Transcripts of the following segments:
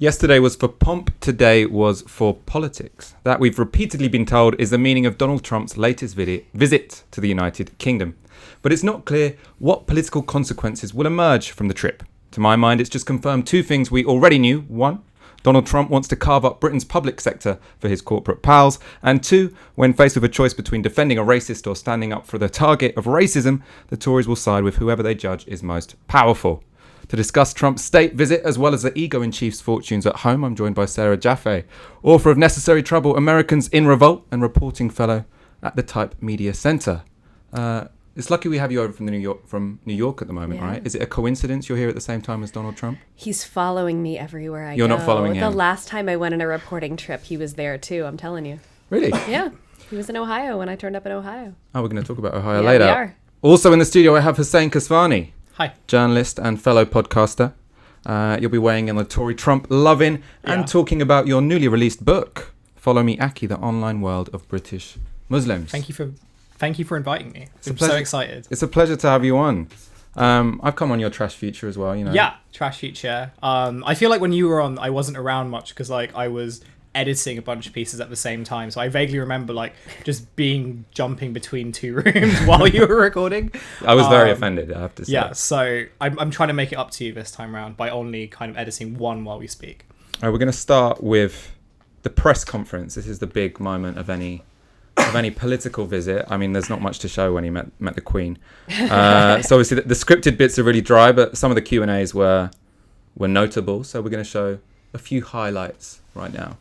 Yesterday was for pomp, today was for politics. That, we've repeatedly been told, is the meaning of Donald Trump's latest visit to the United Kingdom. But it's not clear what political consequences will emerge from the trip. To my mind, it's just confirmed two things we already knew. One, Donald Trump wants to carve up Britain's public sector for his corporate pals. And two, when faced with a choice between defending a racist or standing up for the target of racism, the Tories will side with whoever they judge is most powerful. To discuss Trump's state visit, as well as the ego-in-chief's fortunes at home, I'm joined by Sarah Jaffe, author of Necessary Trouble, Americans in Revolt, and reporting fellow at the Type Media Centre. It's lucky we have you over from New York at the moment, right? Is it a coincidence you're here at the same time as Donald Trump? He's following me everywhere I go. You're not following him? The last time I went on a reporting trip, he was there too, I'm telling you. Really? Yeah. He was in Ohio when I turned up in Ohio. Oh, we're going to talk about Ohio later. We are. Also in the studio, I have Hussein Kesvani. Hi. Journalist and fellow podcaster. You'll be weighing in on the Tory Trump loving and talking about your newly released book, Follow Me Aki, the Online World of British Muslims. Thank you for inviting me. I'm pleasure. so excited. It's a pleasure to have you on. I've come on your trash feature as well, you know. Yeah, trash feature. I feel like when you were on, I wasn't around much because like I was editing a bunch of pieces at the same time. So I vaguely remember like just jumping between two rooms while you were recording. I was very offended, I have to say. Yeah, so I'm trying to make it up to you this time around by only kind of editing one while we speak. All right, we're going to start with the press conference. This is the big moment of any political visit. I mean, there's not much to show when he met the Queen. So obviously the scripted bits are really dry, but some of the Q&As were notable. So we're going to show a few highlights right now.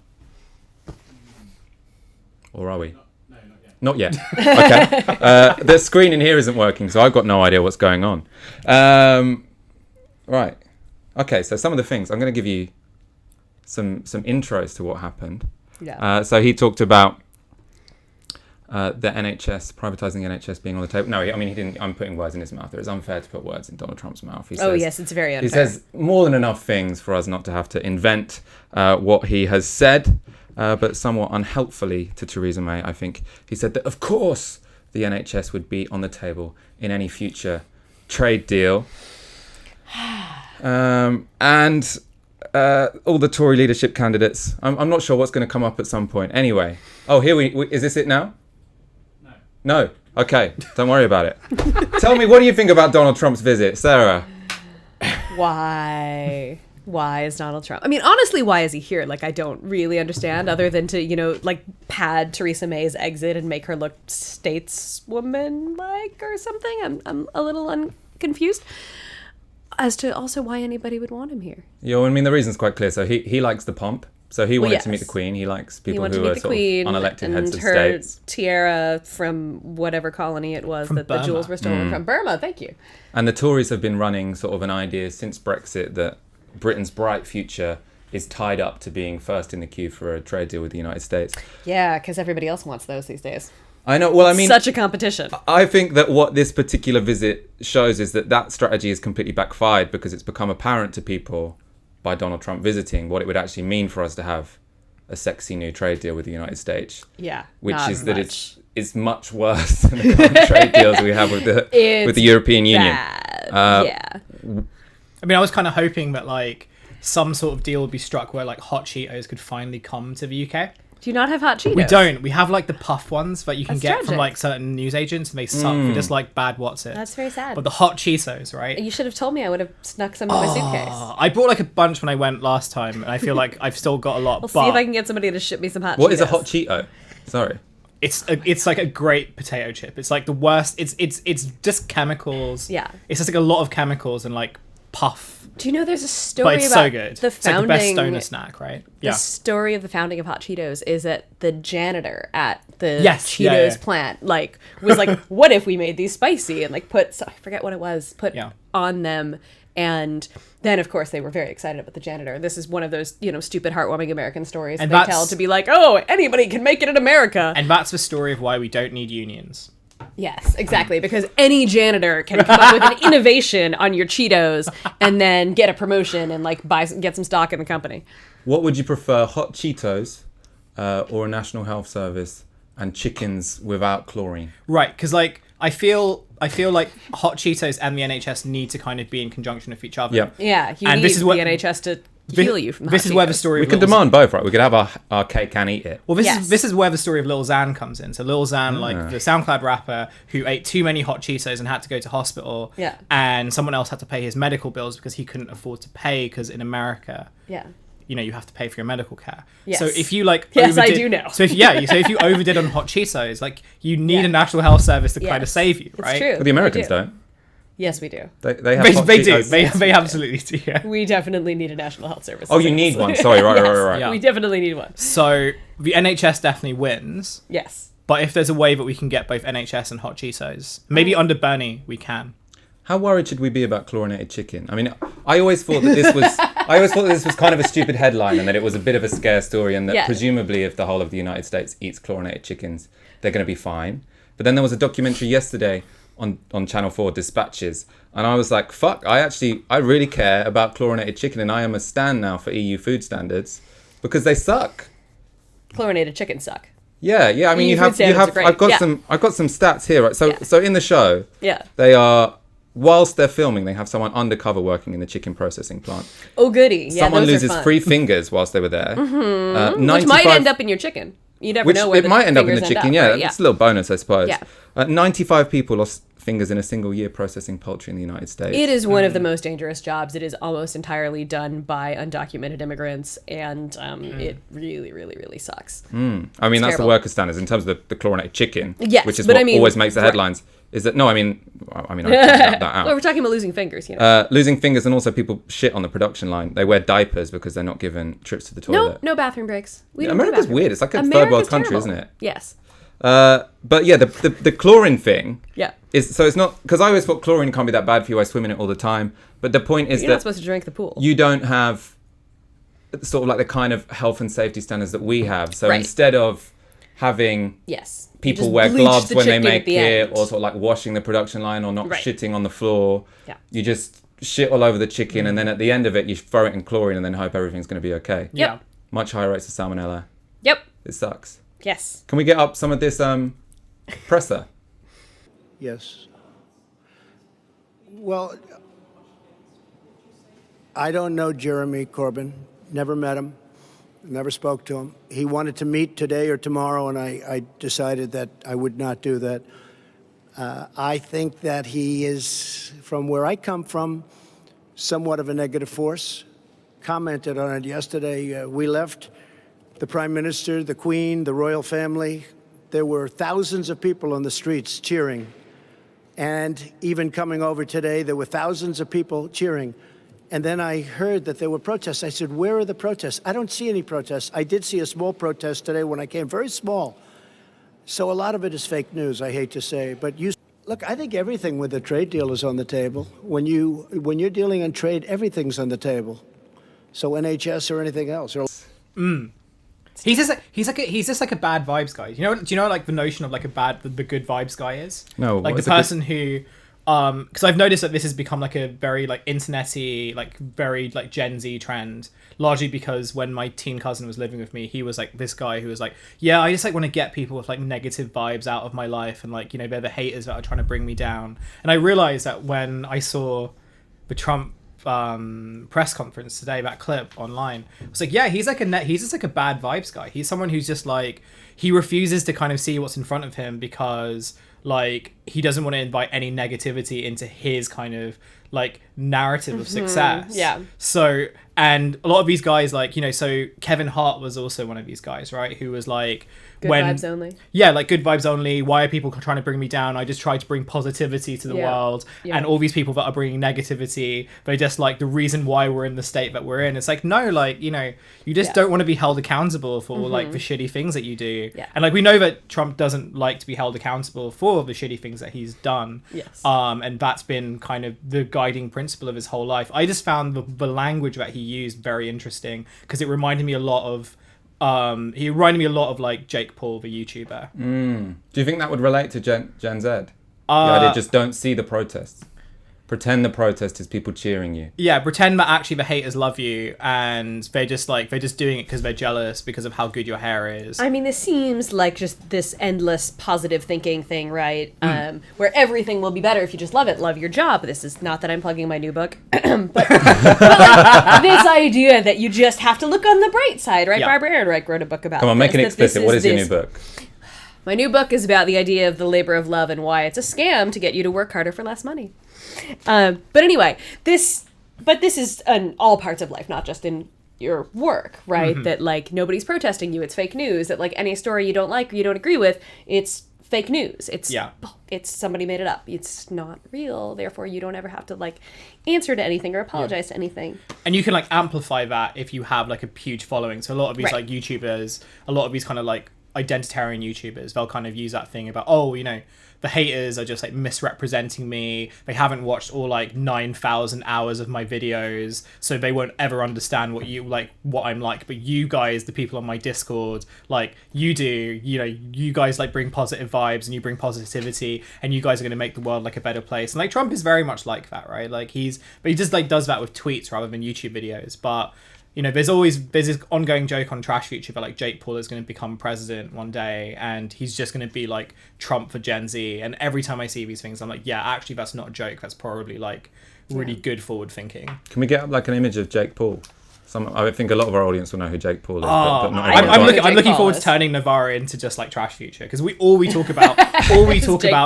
Or are we? No, not yet. Okay. The screen in here isn't working, so I've got no idea what's going on. Right. Okay, so some of the things. I'm going to give you some intros to what happened. Yeah. So he talked about the NHS, privatising the NHS being on the table. No, I mean, he didn't. I'm putting words in his mouth. It was unfair to put words in Donald Trump's mouth. He says, yes, it's very unfair. He says more than enough things for us not to have to invent what he has said. But somewhat unhelpfully to Theresa May, I think. He said that, of course, the NHS would be on the table in any future trade deal. And all the Tory leadership candidates. I'm not sure what's going to come up at some point. Anyway. Oh, here is this it now? No? Okay. Don't worry about it. Tell me, what do you think about Donald Trump's visit? Sarah? Why? Why is Donald Trump? I mean, honestly, why is he here? Like, I don't really understand, other than to, like, pad Theresa May's exit and make her look stateswoman-like or something. I'm a little confused as to also why anybody would want him here. Yeah, I mean, the reason's quite clear. So he likes the pomp. So he wanted to meet the Queen. He likes people who are sort of unelected heads of states. Tiara from whatever colony it was that the jewels were stolen from. Burma, thank you. And the Tories have been running sort of an idea since Brexit that Britain's bright future is tied up to being first in the queue for a trade deal with the United States. Yeah, because everybody else wants those these days. I know. Well, I mean, such a competition. I think that what this particular visit shows is that strategy is completely backfired because it's become apparent to people by Donald Trump visiting what it would actually mean for us to have a sexy new trade deal with the United States. Yeah, which is that it's much worse than the current trade deals we have with the European Union. Yeah. I mean, I was kind of hoping that like some sort of deal would be struck where like hot Cheetos could finally come to the UK. Do you not have hot Cheetos? We don't. We have like the puff ones that you can get tragic. from like certain news agents, and they suck. They're just like bad What's-Its. That's very sad. But the hot Cheetos, right? You should have told me. I would have snuck some in my suitcase. I brought like a bunch when I went last time, and I feel like I've still got a lot. We'll see if I can get somebody to ship me some hot Cheetos. What is a hot Cheeto? Sorry. It's like a great potato chip. It's like the worst. It's just chemicals. Yeah. It's just like a lot of chemicals and like puff. Do you know there's a story but it's about so good. The it's founding, like the best stoner snack, right? The story of the founding of Hot Cheetos is that the janitor at the Cheetos plant like was like, what if we made these spicy and like I forget what it was, on them. And then, of course, they were very excited about the janitor. This is one of those, stupid, heartwarming American stories they tell to be like, oh, anybody can make it in America. And that's the story of why we don't need unions. Yes, exactly. Because any janitor can come up with an innovation on your Cheetos and then get a promotion and like get some stock in the company. What would you prefer, hot Cheetos or a National Health Service and chickens without chlorine? Right, because like I feel like hot Cheetos and the NHS need to kind of be in conjunction with each other. Yep. Yeah, you and need this is what, the NHS to heal you from the This hot is where the Cheetos. story We of could Little demand both, right? We could have our cake and eat it. Well, Yes. this is where the story of Lil Xan comes in. So Lil Xan, like the SoundCloud rapper who ate too many hot Cheetos and had to go to hospital. Yeah. And someone else had to pay his medical bills because he couldn't afford to pay, because in America, Yeah. you know, you have to pay for your medical care. Yes. So if you like Yes, I do know. So if you overdid on hot Cheetos, like you need a National Health Service to kind of Yes. save you, It's right? true. But the Americans We do. don't. Yes, we do. They have They, hot they do. Cheetos. They absolutely do. Yeah. We definitely need a national health service. Oh, you need one. Sorry, right. Yeah. We definitely need one. So the NHS definitely wins. Yes. But if there's a way that we can get both NHS and hot Cheetos, maybe under Bernie we can. How worried should we be about chlorinated chicken? I mean, I always thought that this was kind of a stupid headline, and that it was a bit of a scare story, and that presumably if the whole of the United States eats chlorinated chickens, they're going to be fine. But then there was a documentary yesterday on Channel 4, Dispatches, and I was like, fuck, I really care about chlorinated chicken, and I am a stan now for EU food standards, because they suck. Chlorinated chickens suck. Yeah. I mean, EU food standards are great. I've got some stats here, right? So in the show, Yeah. they are, whilst they're filming, they have someone undercover working in the chicken processing plant. Oh, goody. Yeah, Someone those are loses fun. 3 fingers whilst they were there. Which might end up in your chicken. You never Which know where it the might end up in the fingers chicken. up, Yeah, right? that's a little bonus, I suppose. Yeah. 95 people lost fingers in a single year processing poultry in the United States. It is one of the most dangerous jobs. It is almost entirely done by undocumented immigrants, and it really, really, really sucks. I mean, that's terrible. the worker standards in terms of the chlorinated chicken. Yes, which is but what I mean, always makes the right. headlines. Is that I mean, I can cut that out. Well, we're talking about losing fingers, you know. Losing fingers, and also people shit on the production line. They wear diapers because they're not given trips to the toilet. No bathroom breaks. We don't do America's bathroom weird. breaks. It's like a third America's world country, terrible. isn't it? Yes. But yeah, the chlorine thing. Yeah. It's not, because I always thought chlorine can't be that bad for you. I swim in it all the time. But the point is You're not that supposed to drink the pool. you don't have sort of like the kind of health and safety standards that we have. So Right. instead of having Yes. You people just wear bleach gloves the when they chicken at make the it, end. or sort of like washing the production line, or not Right. shitting on the floor, Yeah. you just shit all over the chicken, and then at the end of it, you throw it in chlorine and then hope everything's going to be okay. Yep. Yeah. Much higher rates of salmonella. Yep. It sucks. Yes. Can we get up some of this presser? Yes. Well, I don't know Jeremy Corbyn. Never met him. Never spoke to him. He wanted to meet today or tomorrow, and I decided that I would not do that. I think that he is, from where I come from, somewhat of a negative force. Commented on it yesterday. We left the Prime Minister, the Queen, the royal family. There were thousands of people on the streets cheering. And even coming over today, there were thousands of people cheering. And then I heard that there were protests. I said, where are the protests? I don't see any protests. I did see a small protest today when I came, very small. So a lot of it is fake news, I hate to say. But look, I think everything with a trade deal is on the table. When you're dealing in trade, everything's on the table. So NHS or anything else. He's just like a bad vibes guy. Do you know like the notion of like the good vibes guy is? No, like what the is person who because I've noticed that this has become like a very like internety, like very like Gen Z trend, largely because when my teen cousin was living with me, he was like this guy who was like, yeah, I just like want to get people with like negative vibes out of my life, and like, you know, they're the haters that are trying to bring me down. And I realized that when I saw the Trump press conference today, that clip online, I was like, yeah, he's just like a bad vibes guy. He's someone who's just like, he refuses to kind of see what's in front of him because like he doesn't want to invite any negativity into his kind of like narrative of success. Yeah. So, and a lot of these guys, like, you know, so Kevin Hart was also one of these guys, right, who was like, Good vibes only. Yeah, like good vibes only. Why are people trying to bring me down? I just try to bring positivity to the world. Yeah. And all these people that are bringing negativity, they're just like the reason why we're in the state that we're in. It's like, no, like, you know, you just don't want to be held accountable for like the shitty things that you do. Yeah. And like we know that Trump doesn't like to be held accountable for the shitty things that he's done. Yes. And that's been kind of the guiding principle of his whole life. I just found the language that he used very interesting because it reminded me a lot of like Jake Paul, the YouTuber. Do you think that would relate to Gen Z? The idea just don't see the protests. Pretend the protest is people cheering you. Yeah, pretend that actually the haters love you and they're just doing it because they're jealous because of how good your hair is. I mean, this seems like just this endless positive thinking thing, right? Where everything will be better if you just love it. Love your job. This is not that I'm plugging my new book, but like, this idea that you just have to look on the bright side, right? Yeah. Barbara Ehrenreich wrote a book about. Come on, make it explicit. What is your new book? My new book is about the idea of the labor of love and why it's a scam to get you to work harder for less money. But anyway, this is in all parts of life, not just in your work, right? Mm-hmm. That like nobody's protesting you, it's fake news. That like any story you don't like or you don't agree with, it's fake news. It's somebody made it up. It's not real. Therefore, you don't ever have to like answer to anything or apologize to anything. And you can like amplify that if you have like a huge following. So a lot of these like YouTubers, a lot of these kind of like identitarian YouTubers, they'll kind of use that thing about, oh, you know, the haters are just like misrepresenting me. They haven't watched all like 9,000 hours of my videos, so they won't ever understand what I'm like. But you guys, the people on my Discord, like you do, you know, you guys like bring positive vibes and you bring positivity, and you guys are going to make the world like a better place. And like Trump is very much like that, right? Like he just like does that with tweets rather than YouTube videos. But you know, there's this ongoing joke on Trash Future that like Jake Paul is going to become president one day and he's just going to be like Trump for Gen Z. And every time I see these things, I'm like, yeah, actually, that's not a joke. That's probably like really good forward thinking. Can we get up like an image of Jake Paul? I think a lot of our audience will know who Jake Paul is. Oh, but not I'm looking forward to turning Navarra into just like Trash Future, because all we talk about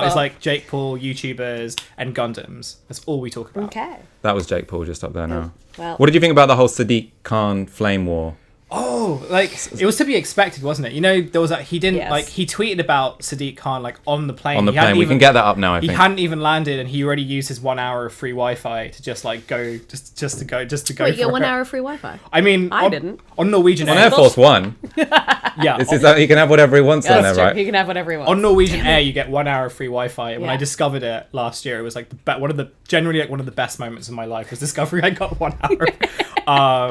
is like Jake Paul, YouTubers, and Gundams. That's all we talk about. Okay. That was Jake Paul just up there now. Well, what did you think about the whole Sadiq Khan flame war? Oh, like it was to be expected, wasn't it? You know, there was that he didn't Yes. he tweeted about Sadiq Khan like on the plane. On the plane, we can get that up now. I think he hadn't even landed, and he already used his 1 hour of free Wi-Fi to just like go, just to go. Wait, you get 1 hour free Wi-Fi? I mean, I didn't. On Norwegian on Air. Air Force One. Yeah, This is he can have whatever he wants on there, That's true. right? He can have whatever he wants. on Norwegian Air, you get 1 hour of free Wi-Fi. And when I Yeah. discovered it last year, it was like one of the best moments of my life was discovering I got 1 hour.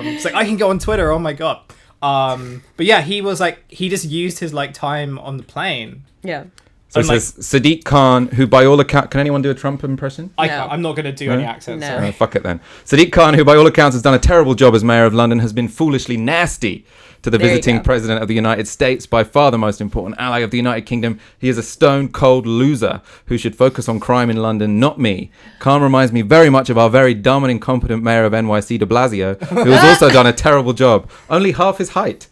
It's like I can go on Twitter. Oh my god. But yeah, he was like, he just used his like time on the plane. Yeah. So it says Sadiq Khan, who by all accounts, can anyone do a Trump impression? I'm not going to do any accents. No. Sorry. Fuck it then. Sadiq Khan, who by all accounts has done a terrible job as mayor of London, has been foolishly nasty to the There you visiting go. president of the United States, by far the most important ally of the United Kingdom. He is a stone cold loser who should focus on crime in London, not me. Khan reminds me very much of our very dumb and incompetent mayor of NYC, de Blasio, who has also done a terrible job, only half his height.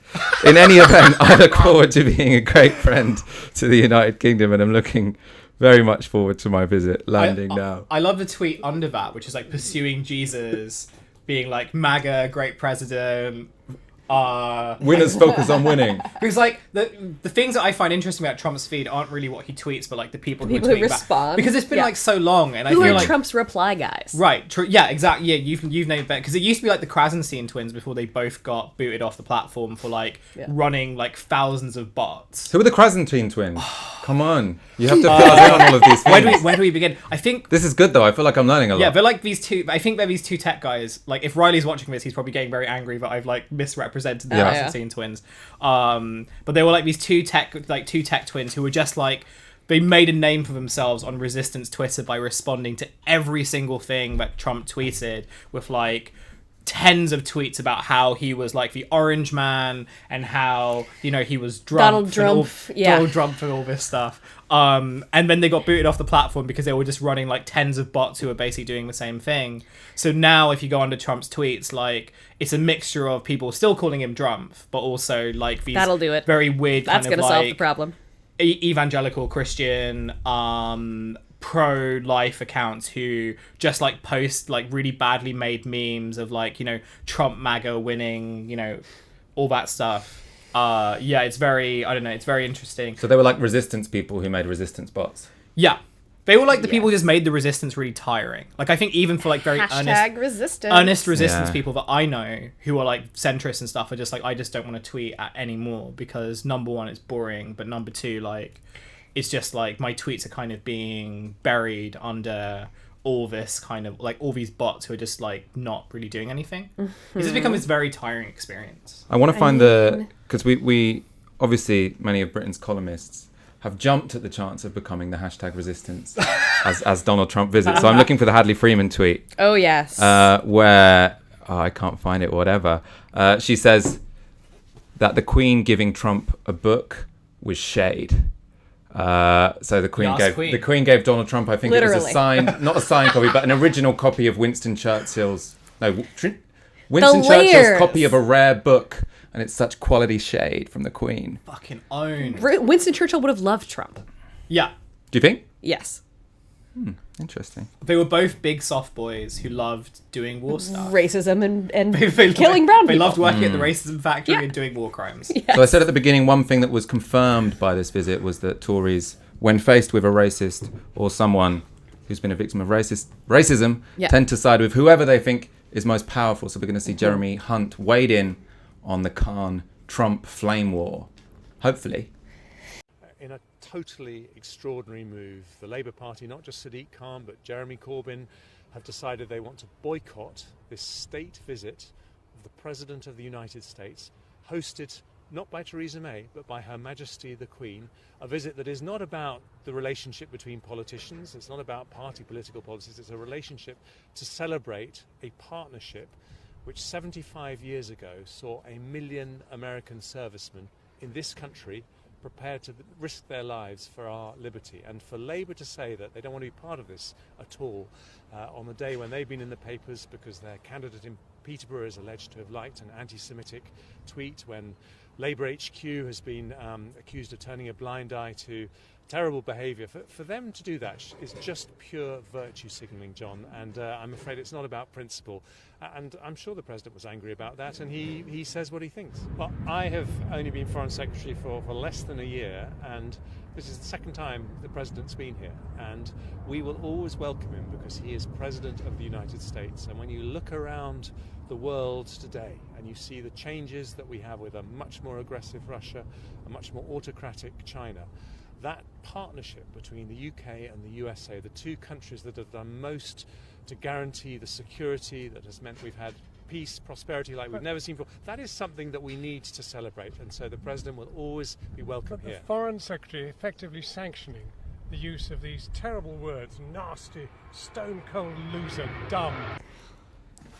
In any event, I look forward to being a great friend to the United Kingdom, and I'm looking very much forward to my visit landing now. I love the tweet under that, which is like pursuing Jesus, being like MAGA, great president. Winners focus on winning. Because like the things that I find interesting about Trump's feed aren't really what he tweets, but like the people who People are who tweeting back. respond. Because it's been like so long, and I Who feel are like Trump's reply guys? right, yeah, exactly. Yeah, you've named it better, because it used to be like the Krasenstein twins before they both got booted off the platform for like running like thousands of bots. Who are the Krasenstein twins? Come on, you have to fill us in on all of these things. Where do we begin? I think This is good though. I feel like I'm learning a lot. yeah, they're like these two. I think they're these two tech guys. Like if Riley's watching this, he's probably getting very angry that I've like misrepresented the Krasenstein twins. But they were like these two tech twins who were just like, they made a name for themselves on Resistance Twitter by responding to every single thing that Trump tweeted with like tens of tweets about how he was like the orange man and how, you know, he was Donald Trump and all this stuff. And then they got booted off the platform because they were just running like tens of bots who were basically doing the same thing. So now if you go onto Trump's tweets, like it's a mixture of people still calling him Trump, but also like these That'll do it. very weird That's kind going of to like solve the problem. evangelical Christian pro-life accounts who just like post like really badly made memes of like, you know, Trump MAGA winning, you know, all that stuff. Yeah, it's very, I don't know, it's very interesting. So they were like resistance people who made resistance bots. Yeah. They were like the people who just made the resistance really tiring. Like I think even for like very Hashtag resistance. earnest resistance people that I know who are like centrists and stuff are just like, I just don't want to tweet at anymore because number one, it's boring, but number two, like it's just like my tweets are kind of being buried under all this kind of like all these bots who are just like not really doing anything. It's just become this very tiring experience. I want to find because we obviously many of Britain's columnists have jumped at the chance of becoming the hashtag resistance as Donald Trump visits. So I'm looking for the Hadley Freeman tweet. Oh, yes. Where, I can't find it, whatever. She says that the Queen giving Trump a book was shade. So the Queen gave Donald Trump, I think Literally. it was a signed, not a signed copy, but an original copy of Winston Churchill's copy of a rare book. And it's such quality shade from the Queen. Fucking own. Winston Churchill would have loved Trump. Yeah. Do you think? Yes. Interesting. They were both big soft boys who loved doing war stuff. Racism and killing brown people. They loved working at the racism factory and doing war crimes. Yes. So I said at the beginning, one thing that was confirmed by this visit was that Tories, when faced with a racist or someone who's been a victim of racism, tend to side with whoever they think is most powerful. So we're going to see Jeremy Hunt wade in on the Khan-Trump flame war, hopefully. In a totally extraordinary move, the Labour Party, not just Sadiq Khan, but Jeremy Corbyn, have decided they want to boycott this state visit of the President of the United States, hosted not by Theresa May, but by Her Majesty the Queen, a visit that is not about the relationship between politicians, it's not about party political policies, it's a relationship to celebrate a partnership which 75 years ago saw 1 million American servicemen in this country prepared to risk their lives for our liberty. And for Labour to say that they don't want to be part of this at all on the day when they've been in the papers because their candidate in Peterborough is alleged to have liked an anti-Semitic tweet, when Labour HQ has been accused of turning a blind eye to terrible behaviour. For them to do that is just pure virtue signalling, John, and I'm afraid it's not about principle. And I'm sure the President was angry about that, and he says what he thinks. Well, I have only been Foreign Secretary for less than a year, and this is the second time the President's been here, and we will always welcome him because he is President of the United States. And when you look around the world today and you see the changes that we have with a much more aggressive Russia, a much more autocratic China, that partnership between the UK and the USA, the two countries that have done most to guarantee the security that has meant we've had peace, prosperity like we've never seen before, that is something that we need to celebrate. And so the President will always be welcome here. The Foreign Secretary effectively sanctioning the use of these terrible words, nasty, stone-cold loser, dumb.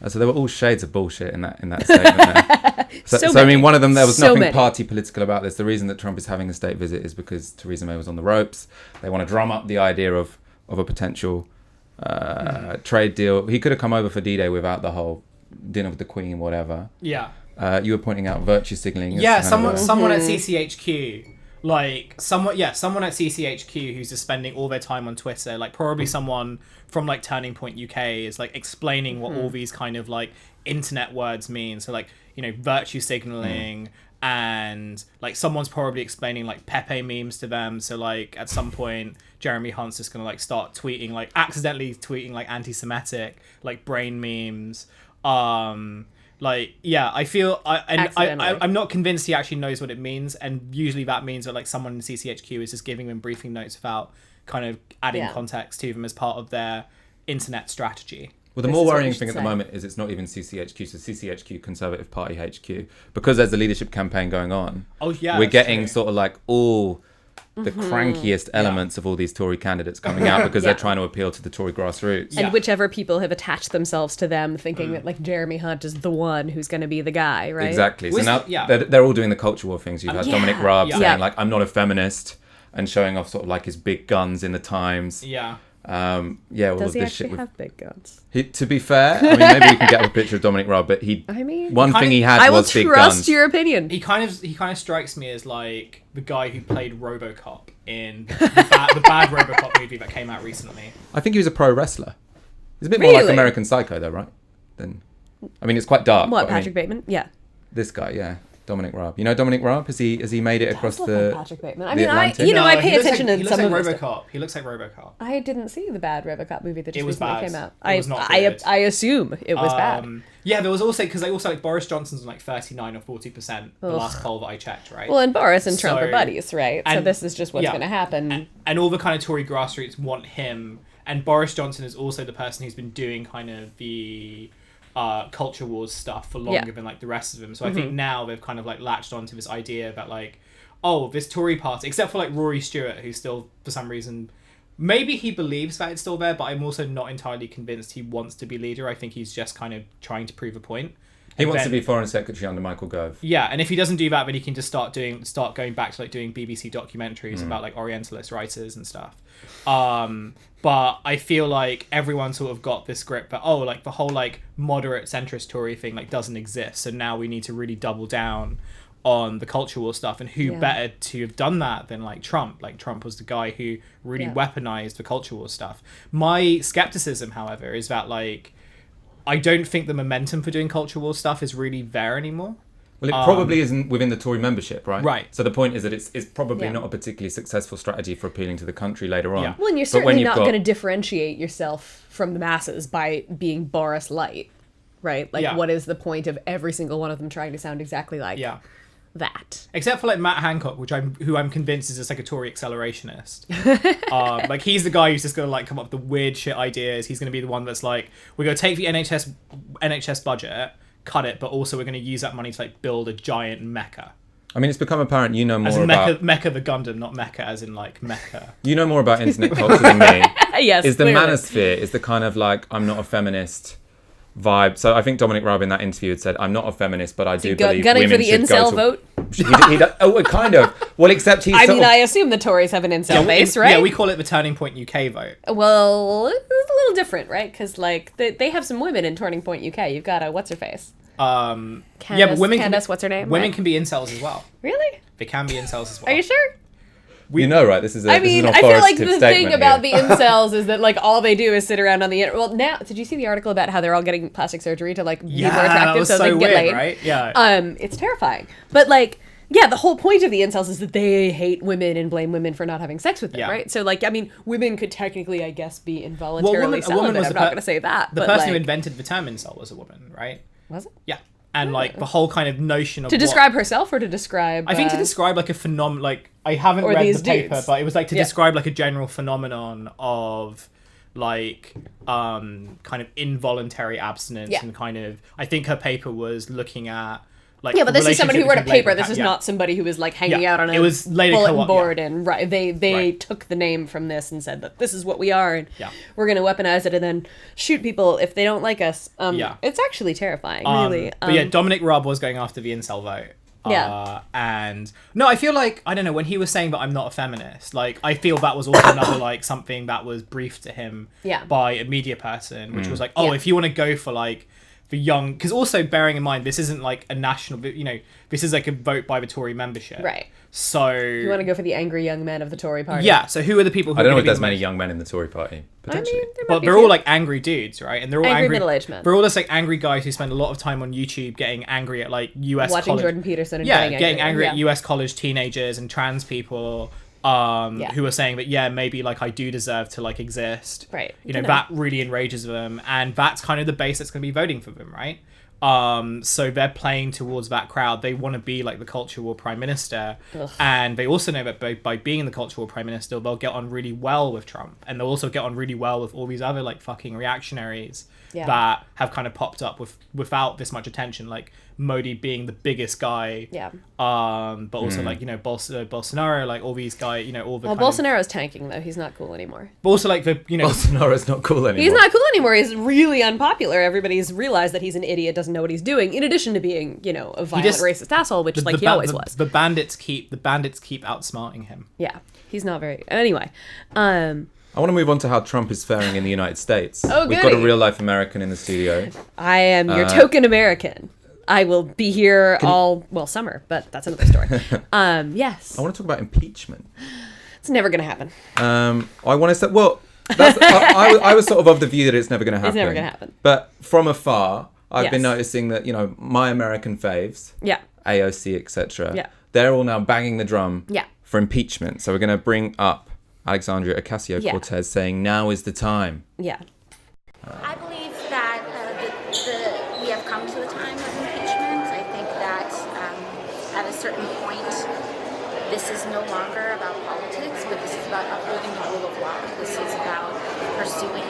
So there were all shades of bullshit in that statement there. So I mean, one of them, there was nothing party political about this. The reason that Trump is having a state visit is because Theresa May was on the ropes. They want to drum up the idea of a potential trade deal. He could have come over for D-Day without the whole dinner with the Queen, whatever. Yeah. You were pointing out virtue signalling. Yeah, someone at CCHQ. Like someone at CCHQ who's just spending all their time on Twitter, like probably someone from like Turning Point UK is like explaining what all these kind of like internet words mean. So like, you know, virtue signaling, and like someone's probably explaining like Pepe memes to them. So like at some point Jeremy Hunt's just gonna like start tweeting, like accidentally tweeting like anti-Semitic like brain memes. Like, yeah, I feel I'm not convinced he actually knows what it means, and usually that means that like someone in CCHQ is just giving them briefing notes without kind of adding context to them as part of their internet strategy. Well, the more worrying thing at the moment is it's not even CCHQ, so CCHQ, Conservative Party HQ, because there's a leadership campaign going on. Oh yeah, we're getting sort of like all the crankiest elements of all these Tory candidates coming out because they're trying to appeal to the Tory grassroots. And whichever people have attached themselves to them, thinking that like Jeremy Hunt is the one who's going to be the guy, right? Exactly. So now they're all doing the culture war things. You've had Dominic Raab saying like, I'm not a feminist, and showing off sort of like his big guns in the Times. Yeah. All Does of he this actually shit have big guns? To be fair, I mean, maybe we can get a picture of Dominic Raab, but one thing he had was big guns. I will trust your opinion. He kind of strikes me as like the guy who played RoboCop in the bad RoboCop movie that came out recently. I think he was a pro wrestler. He's a bit more like American Psycho, though, right? I mean, it's quite dark. What, Patrick Bateman? Yeah. This guy, yeah. Dominic Raab. You know Dominic Raab? Has he made it across the Patrick Bateman. I mean, I pay attention to some of RoboCop. He looks like RoboCop. I didn't see the bad RoboCop movie that just recently came out. It was not good. I assume it was bad. Yeah, there was also because like Boris Johnson's on like 39 or 40% the last poll that I checked, right? Well, and Boris and Trump are buddies, right? So this is just what's going to happen. And all the kind of Tory grassroots want him, and Boris Johnson is also the person who's been doing kind of the culture wars stuff for longer than like the rest of them. So I think now they've kind of like latched onto this idea that like, oh, this Tory party, except for like Rory Stewart, who's still, for some reason, maybe he believes that it's still there, but I'm also not entirely convinced he wants to be leader. I think he's just kind of trying to prove a point. He wants to be foreign secretary under Michael Gove. Yeah, and if he doesn't do that, then he can just start going back to like doing BBC documentaries about like Orientalist writers and stuff. But I feel like everyone sort of got this grip that, oh, like the whole like moderate centrist Tory thing like doesn't exist. So now we need to really double down on the culture war stuff, and who better to have done that than like Trump. Like Trump was the guy who really weaponized the culture war stuff. My skepticism, however, is that like I don't think the momentum for doing culture war stuff is really there anymore. Well, it probably isn't within the Tory membership, right? Right. So the point is that it's probably not a particularly successful strategy for appealing to the country later on. Yeah. Well, and you're certainly not going to differentiate yourself from the masses by being Boris Light, right? Like, what is the point of every single one of them trying to sound exactly like that? Except for like Matt Hancock, who I'm convinced is just like a Tory accelerationist. Like he's the guy who's just gonna like come up with the weird shit ideas. He's gonna be the one that's like, we're gonna take the NHS budget, cut it, but also we're gonna use that money to like build a giant Mecca. I mean, it's become apparent you know more as in about... Mecca the Gundam, not Mecca as in like Mecca. You know more about internet culture than me. Yes, Is the clearly. manosphere, is the kind of like, I'm not a feminist vibe. So I think Dominic Raab in that interview had said, I'm not a feminist, but I do believe gunning women for the should incel go to... vote? Kind of. Well, except he's I mean, I assume the Tories have an incel base, right? Yeah, we call it the Turning Point UK vote. Well, it's a little different, right? Because like they have some women in Turning Point UK. You've got what's her face? But women Candace, what's her name? Women right? can be incels as well. Really? They can be incels as well. Are you sure? You know, right? This is I feel like the thing here. about the incels is that like all they do is sit around on the internet. Well, now did you see the article about how they're all getting plastic surgery to like be more attractive that was so they can get weird, laid? right? Yeah. It's terrifying. But like, yeah, the whole point of the incels is that they hate women and blame women for not having sex with them, right? So like, I mean, women could technically, I guess, be involuntarily celibate. I'm not going to say that. The but person who like, invented the term incel was a woman, right? was it? Yeah. And like the whole kind of notion of to describe herself or to describe I think to describe like a phenomenon, like I haven't read the paper, dudes. but it was like to describe like a general phenomenon of like kind of involuntary abstinence and kind of, I think her paper was looking at like, yeah, but this is somebody who wrote a paper. This is yeah. not somebody who was like hanging out on a it was later bulletin board and they took the name from this and said that this is what we are and we're going to weaponize it and then shoot people if they don't like us. It's actually terrifying, really. But yeah, Dominic Raab was going after the incel vote. And no, I feel like, I don't know, when he was saying that I'm not a feminist, like I feel that was also another like something that was briefed to him by a media person, which was like, if you want to go for like the young, because also bearing in mind this isn't like a national, you know, this is like a vote by the Tory membership, right? So you want to go for the angry young men of the Tory party. Yeah, so who are the people who I don't know if there's many young men in the Tory party, potentially. I mean, but they're all like angry dudes, right? And they're all angry middle-aged men. They're all just like angry guys who spend a lot of time on YouTube getting angry at like US watching college, Jordan Peterson and getting angry at US college teenagers and trans people who are saying that maybe like I do deserve to like exist, right? You know, that really enrages them, and that's kind of the base that's going to be voting for them, right? So they're playing towards that crowd. They want to be like the culture war prime minister. Ugh. And they also know that by being the culture war prime minister, they'll get on really well with Trump, and they'll also get on really well with all these other like fucking reactionaries that have kind of popped up without this much attention, like Modi being the biggest guy, but also like, you know, Bolsonaro, like all these guys, you know, all the Bolsonaro's tanking though. He's not cool anymore. But also like the, you know, Bolsonaro's not cool anymore. He's not cool anymore. He's really unpopular. Everybody's realized that he's an idiot, doesn't know what he's doing, in addition to being, you know, a violent racist asshole, which he always was. The bandits keep outsmarting him. Yeah, he's not very. Anyway, I want to move on to how Trump is faring in the United States. Oh, We've got a real life American in the studio. I am your token American. I will be here summer, but that's another story. Yes. I want to talk about impeachment. It's never going to happen. I want to say, I was sort of the view that it's never going to happen. It's never going to happen. But from afar, I've been noticing that, you know, my American faves, AOC, etc., they're all now banging the drum for impeachment. So we're going to bring up Alexandria Ocasio-Cortez saying, now is the time. Yeah. I believe that we have come to a time of impeachment. I think that at a certain point, this is no longer about politics, but this is about upholding the rule of law. This is about pursuing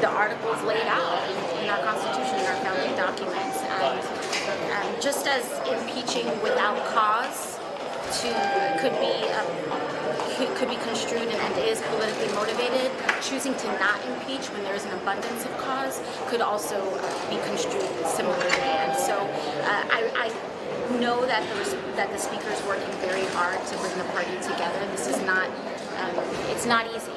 the articles laid out in our Constitution, in our founding documents, and just as impeaching without cause could be construed and is politically motivated, choosing to not impeach when there is an abundance of cause could also be construed similarly. And so I know that the speaker is working very hard to bring the party together. This is not, it's not easy.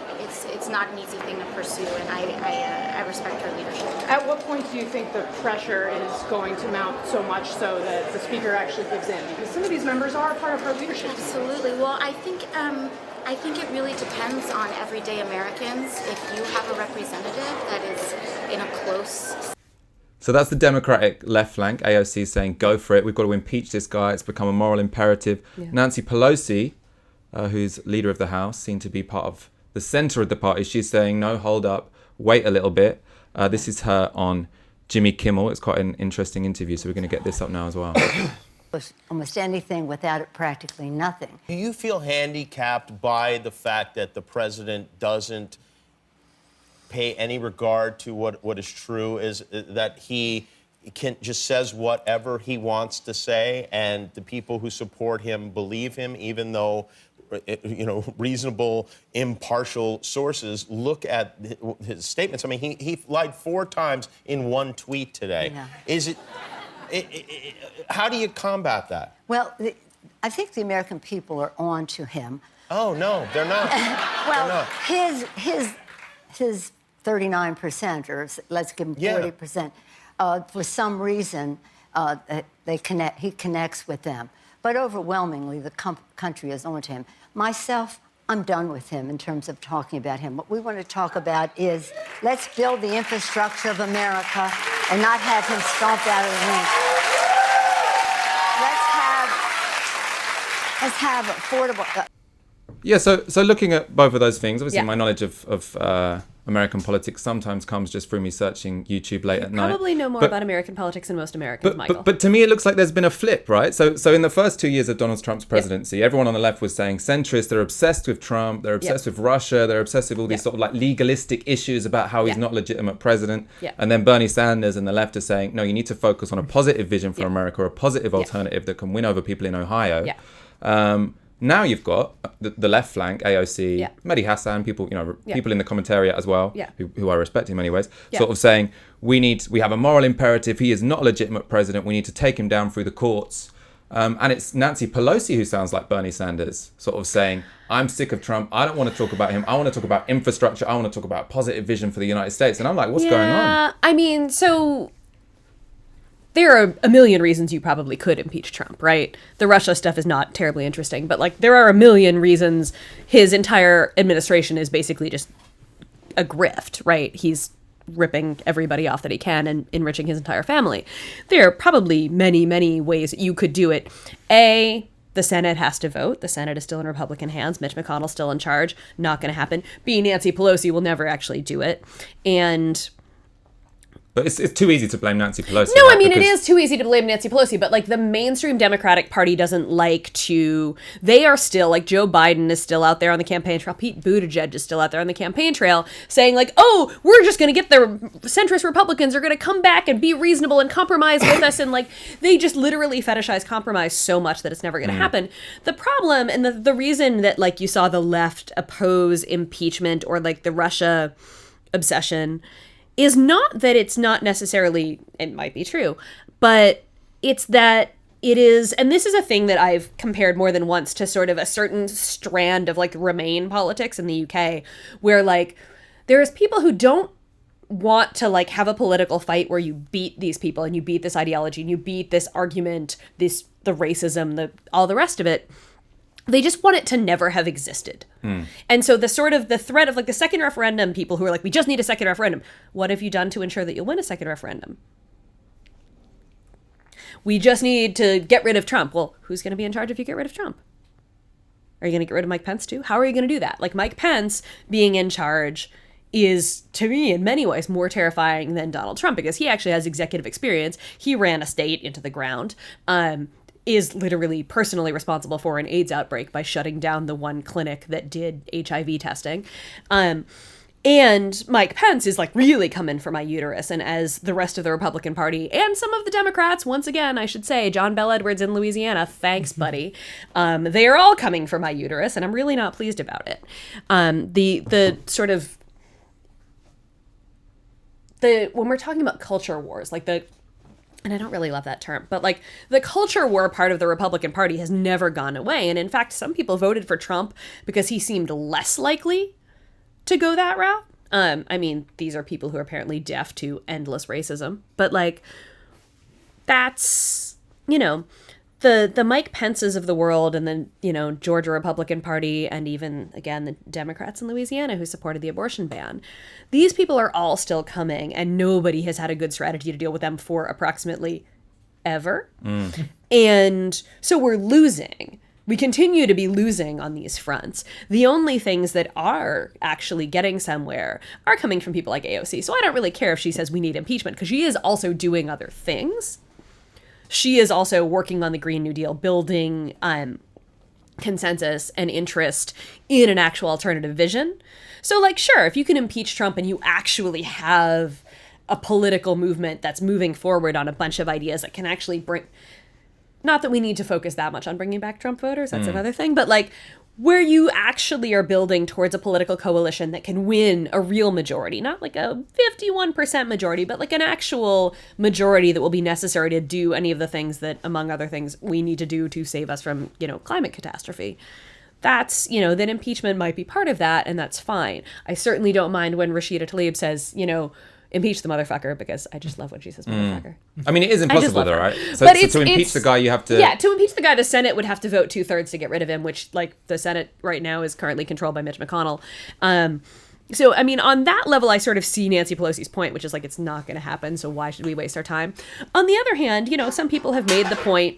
It's not an easy thing to pursue, and I respect her leadership. At what point do you think the pressure is going to mount so much so that the speaker actually gives in? Because some of these members are part of her leadership. Absolutely. Well, I think it really depends on everyday Americans. If you have a representative that is in a close... So that's the Democratic left flank, AOC, saying, go for it. We've got to impeach this guy. It's become a moral imperative. Yeah. Nancy Pelosi, who's leader of the House, seen to be part of the center of the party. She's saying, no, hold up, wait a little bit. This is her on Jimmy Kimmel. It's quite an interesting interview, so we're going to get this up now as well. Almost anything, without it, practically nothing. Do you feel handicapped by the fact that the president doesn't pay any regard to what is true, is that he just says whatever he wants to say, and the people who support him believe him, even though reasonable, impartial sources look at his statements? I mean, he lied 4 times in one tweet today. Yeah. Is it how do you combat that? Well, I think the American people are on to him. Oh, no, they're not. Well, they're not. his 39%, or let's give him 40%, for some reason, he connects with them. But overwhelmingly, the country is on to him. Myself, I'm done with him in terms of talking about him. What we want to talk about is let's build the infrastructure of America and not have him stomped out of the ring. Let's have affordable... Yeah, so looking at both of those things, obviously my knowledge of American politics sometimes comes just through me searching YouTube late at night. Probably know more about American politics than most Americans, Michael. But to me, it looks like there's been a flip, right? So in the first 2 years of Donald Trump's presidency, everyone on the left was saying centrist, they're obsessed with Trump, they're obsessed with Russia, they're obsessed with all these sort of like legalistic issues about how he's not legitimate president. And then Bernie Sanders and the left are saying, no, you need to focus on a positive vision for America, or a positive alternative that can win over people in Ohio. Now you've got the left flank, AOC, Mehdi Hassan, people, people in the commentariat as well, who I respect in many ways, sort of saying, we have a moral imperative. He is not a legitimate president. We need to take him down through the courts. And it's Nancy Pelosi who sounds like Bernie Sanders, sort of saying, I'm sick of Trump. I don't want to talk about him. I want to talk about infrastructure. I want to talk about positive vision for the United States. And I'm like, what's going on? I mean, so... there are a million reasons you probably could impeach Trump, right? The Russia stuff is not terribly interesting, but like there are a million reasons his entire administration is basically just a grift, right? He's ripping everybody off that he can and enriching his entire family. There are probably many, many ways that you could do it. The Senate has to vote. The Senate is still in Republican hands. Mitch McConnell's still in charge. Not going to happen. B, Nancy Pelosi will never actually do it. But it's too easy to blame Nancy Pelosi. No, I mean, it is too easy to blame Nancy Pelosi, but like the mainstream Democratic Party doesn't like to, they are still, like Joe Biden is still out there on the campaign trail. Pete Buttigieg is still out there on the campaign trail saying like, oh, we're just going to get the centrist Republicans are going to come back and be reasonable and compromise with us. And like, they just literally fetishize compromise so much that it's never going to happen. The problem and the reason that like you saw the left oppose impeachment or like the Russia obsession is not that it's not necessarily, it might be true, but it's that it is, and this is a thing that I've compared more than once to sort of a certain strand of like Remain politics in the UK, where like there's people who don't want to like have a political fight where you beat these people and you beat this ideology and you beat this argument, the racism, all the rest of it. They just want it to never have existed. And so the sort of the threat of like the second referendum, people who are like, we just need a second referendum. What have you done to ensure that you'll win a second referendum? We just need to get rid of Trump. Well, who's going to be in charge if you get rid of Trump? Are you going to get rid of Mike Pence too? How are you going to do that? Like Mike Pence being in charge is, to me, in many ways more terrifying than Donald Trump because he actually has executive experience. He ran a state into the ground. Is literally personally responsible for an AIDS outbreak by shutting down the one clinic that did HIV testing. And And Mike Pence is like really coming for my uterus. And as the rest of the Republican Party and some of the Democrats, once again, I should say, John Bel Edwards in Louisiana, thanks, buddy. They are all coming for my uterus, and I'm really not pleased about it. The sort of when we're talking about culture wars, like and I don't really love that term, but like the culture war part of the Republican Party has never gone away. And in fact, some people voted for Trump because he seemed less likely to go that route. I mean, these are people who are apparently deaf to endless racism, but like that's, the Mike Pences of the world, and then, Georgia Republican Party, and even, again, the Democrats in Louisiana who supported the abortion ban. These people are all still coming, and nobody has had a good strategy to deal with them for approximately ever. And so we're losing. We continue to be losing on these fronts. The only things that are actually getting somewhere are coming from people like AOC. So I don't really care if she says we need impeachment, because she is also doing other things. She is also working on the Green New Deal, building consensus and interest in an actual alternative vision. So, like, sure, if you can impeach Trump and you actually have a political movement that's moving forward on a bunch of ideas that can actually bring... Not that we need to focus that much on bringing back Trump voters, that's another thing, but, like, where you actually are building towards a political coalition that can win a real majority, not like a 51% majority, but like an actual majority that will be necessary to do any of the things that, among other things, we need to do to save us from, climate catastrophe. That's, then impeachment might be part of that, and that's fine. I certainly don't mind when Rashida Tlaib says, impeach the motherfucker, because I just love when she says motherfucker. I mean, it is impossible though, right? So, but to impeach the guy, you have to... Yeah, to impeach the guy, the Senate would have to vote 2/3 to get rid of him, which, like, the Senate right now is currently controlled by Mitch McConnell. So, I mean, on that level, I sort of see Nancy Pelosi's point, which is like, it's not going to happen, so why should we waste our time? On the other hand, some people have made the point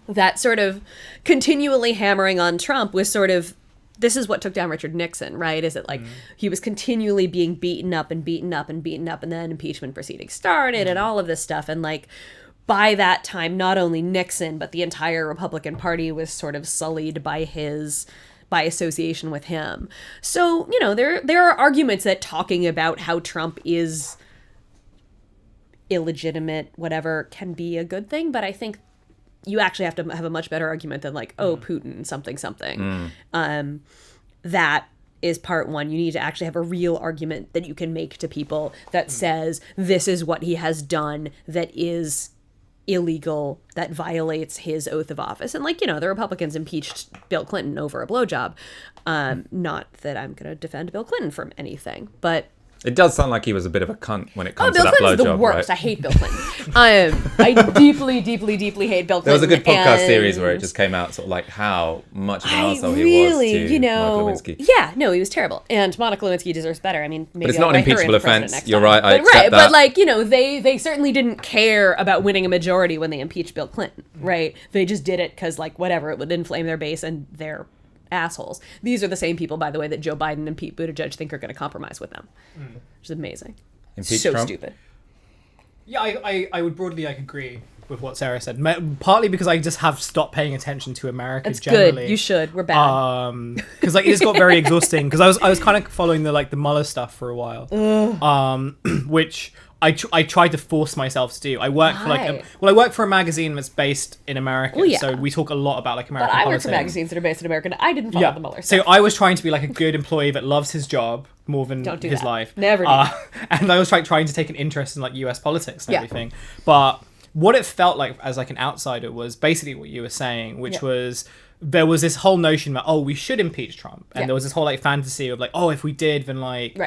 that sort of continually hammering on Trump was sort of... This is what took down Richard Nixon, right? Is it like he was continually being beaten up and beaten up and beaten up, and then impeachment proceedings started and all of this stuff. And like by that time, not only Nixon, but the entire Republican Party was sort of sullied by association with him. So, there are arguments that talking about how Trump is illegitimate, whatever, can be a good thing. But I think you actually have to have a much better argument than like, Putin, something. That is part one. You need to actually have a real argument that you can make to people that says this is what he has done that is illegal, that violates his oath of office. And like, the Republicans impeached Bill Clinton over a blowjob. Not that I'm going to defend Bill Clinton from anything, but it does sound like he was a bit of a cunt when it comes to Bill that Clinton's blowjob, the worst. right? I hate Bill Clinton. I deeply, deeply, deeply hate Bill Clinton. There was a good podcast series where it just came out sort of like how much of an arsehole he was to Monica Lewinsky. Yeah, no, he was terrible. And Monica Lewinsky deserves better. I mean, maybe but it's I'll not an write her impeachable in for president offense. next You're time. right, I accept that. But like, they certainly didn't care about winning a majority when they impeached Bill Clinton, right? They just did it because like, whatever, it would inflame their base and their assholes. These are the same people, by the way, that Joe Biden and Pete Buttigieg think are going to compromise with them, which is amazing. Impeach so Trump? Stupid. Yeah, I would broadly agree with what Sarah said. Partly because I just have stopped paying attention to America generally. Good. You should. We're bad. Because like it just got very exhausting. Because I was kind of following the Mueller stuff for a while. Which I tried to force myself to do. I work for I work for a magazine that's based in America. Well, yeah. So we talk a lot about like American But I politics. work for magazines that are based in America, and I didn't follow the Mueller So stuff. I was trying to be like a good employee that loves his job more than Don't do his that. life. Never do. And I was trying to take an interest in like US politics and everything. But what it felt like as like an outsider was basically what you were saying, which was there was this whole notion that, we should impeach Trump. And there was this whole like fantasy of like, if we did, then like,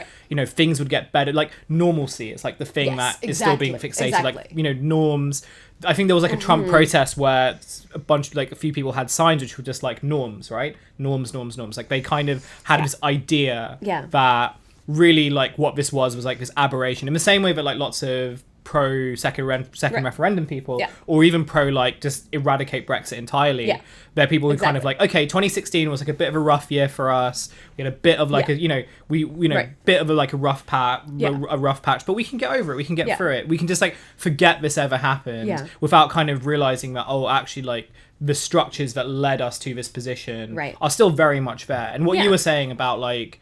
things would get better. Like normalcy is like the thing that is still being fixated. Like, norms. I think there was like a Trump protest where a few people had signs which were just like norms, right? Norms. Like they kind of had this idea that really like what this was like this aberration in the same way that like lots of pro second referendum people or even pro like just eradicate Brexit entirely. There are people who kind of like, okay, 2016 was like a bit of a rough year for us. We had a bit of like bit of a rough patch, but we can get over it. We can get through it. We can just like forget this ever happened without kind of realizing that actually like the structures that led us to this position are still very much there. And what you were saying about like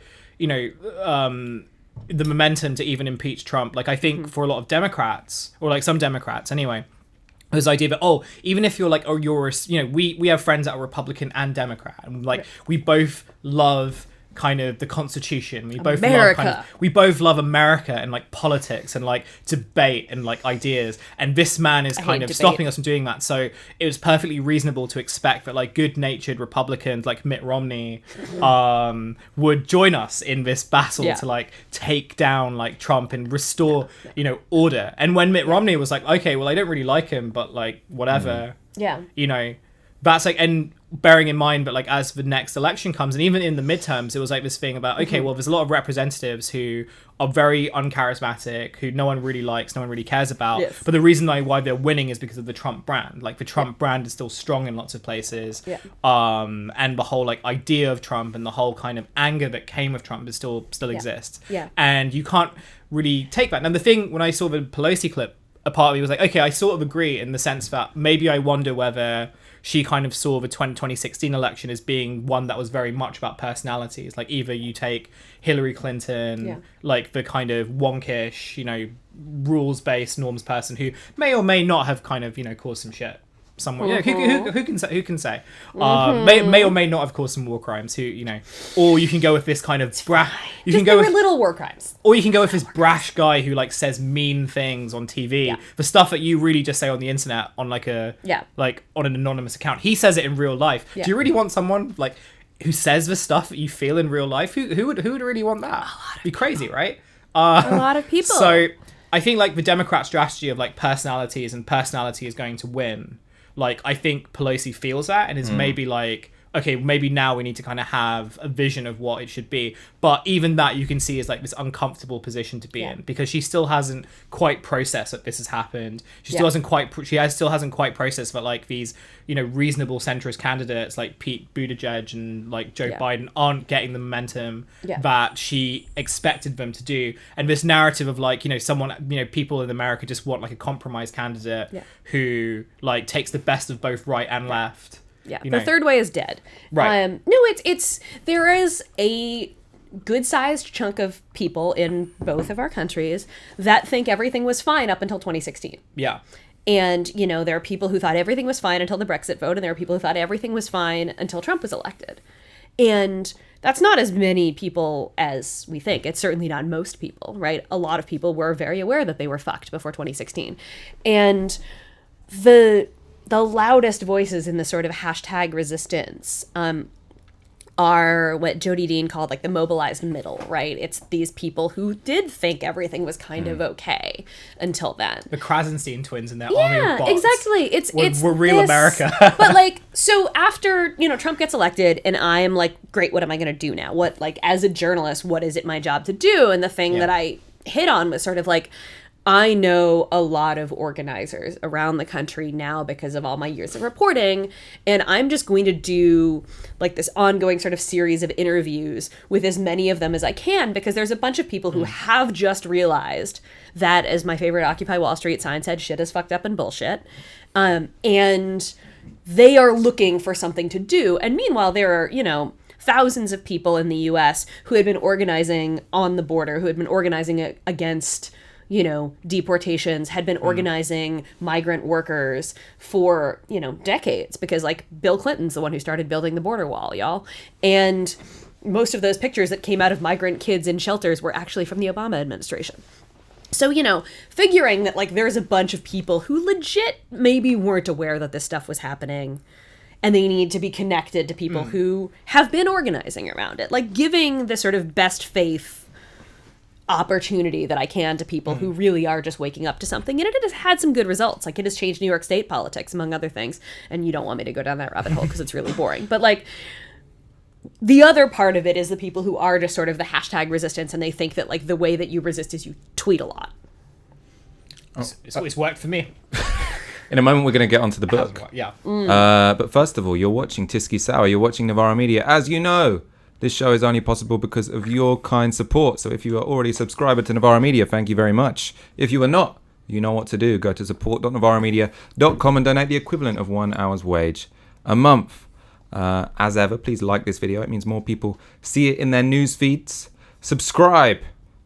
the momentum to even impeach Trump. Like, I think for a lot of Democrats, or like some Democrats anyway, this idea that, even if you're like, you're, we have friends that are Republican and Democrat, and like, we both love kind of the Constitution. We both love America and like politics and like debate and like ideas. And this man is kind of stopping us from doing that. So it was perfectly reasonable to expect that like good-natured Republicans like Mitt Romney would join us in this battle to like take down like Trump and restore, order. And when Mitt Romney was like, okay, well, I don't really like him, but like whatever. Yeah. That's like, and bearing in mind, but like as the next election comes, and even in the midterms, it was like this thing about, okay, well, there's a lot of representatives who are very uncharismatic, who no one really likes, no one really cares about. Yes. But the reason why they're winning is because of the Trump brand. Like the Trump brand is still strong in lots of places. Yeah. And the whole like idea of Trump and the whole kind of anger that came with Trump is still exists. Yeah. And you can't really take that. And the thing, when I saw the Pelosi clip, a part of me was like, okay, I sort of agree in the sense that maybe I wonder whether she kind of saw the 2016 election as being one that was very much about personalities. Like either you take Hillary Clinton, like the kind of wonkish, rules-based norms person who may or may not have kind of, caused some shit somewhere. Who can say? May or may not have caused some war crimes. Or you can go with this kind of little war crimes. Or you can go with this brash guy who like says mean things on TV. Yeah. The stuff that you really just say on the internet on like like on an anonymous account. He says it in real life. Yeah. Do you really want someone like who says the stuff that you feel in real life? Who would really want that? Be crazy, right? A lot of people. So I think like the Democrat strategy of like personalities and personality is going to win. Like, I think Pelosi feels that and is maybe like, okay, maybe now we need to kind of have a vision of what it should be. But even that you can see is like this uncomfortable position to be in because she still hasn't quite processed that this has happened. She still hasn't quite processed that like these, reasonable centrist candidates like Pete Buttigieg and like Joe Biden aren't getting the momentum that she expected them to do. And this narrative of like, people in America just want like a compromise candidate who like takes the best of both right and left. Yeah, the third way is dead. Right. No, it's there is a good-sized chunk of people in both of our countries that think everything was fine up until 2016. Yeah. And, there are people who thought everything was fine until the Brexit vote, and there are people who thought everything was fine until Trump was elected. And that's not as many people as we think. It's certainly not most people, right? A lot of people were very aware that they were fucked before 2016. And the loudest voices in the sort of hashtag resistance are what Jody Dean called like the mobilized middle, right? It's these people who did think everything was kind of okay until then. The Krasenstein twins and their army of bots. Exactly. We're real America. But like, so after, Trump gets elected and I'm like, great, what am I going to do now? What, like, as a journalist, what is it my job to do? And the thing that I hit on was sort of like, I know a lot of organizers around the country now because of all my years of reporting, and I'm just going to do like this ongoing sort of series of interviews with as many of them as I can, because there's a bunch of people who have just realized that, as my favorite Occupy Wall Street sign said, shit is fucked up and bullshit. And they are looking for something to do. And meanwhile, there are, thousands of people in the US who had been organizing on the border, who had been organizing against deportations, had been organizing migrant workers for, decades, because like Bill Clinton's the one who started building the border wall, y'all. And most of those pictures that came out of migrant kids in shelters were actually from the Obama administration. So, figuring that like there's a bunch of people who legit maybe weren't aware that this stuff was happening, and they need to be connected to people who have been organizing around it, like giving the sort of best faith opportunity that I can to people who really are just waking up to something. And it has had some good results. Like, it has changed New York State politics, among other things. And you don't want me to go down that rabbit hole because it's really boring. But like, the other part of it is the people who are just sort of the hashtag resistance, and they think that like the way that you resist is you tweet a lot. It's always worked for me. In a moment, we're going to get onto the book. Yeah. But first of all, you're watching Tisky Sour. You're watching Navarro Media. As you know, this show is only possible because of your kind support. So if you are already a subscriber to Navarro Media, thank you very much. If you are not, you know what to do. Go to support.navarromedia.com and donate the equivalent of 1 hour's wage a month. As ever, please like this video. It means more people see it in their news feeds. Subscribe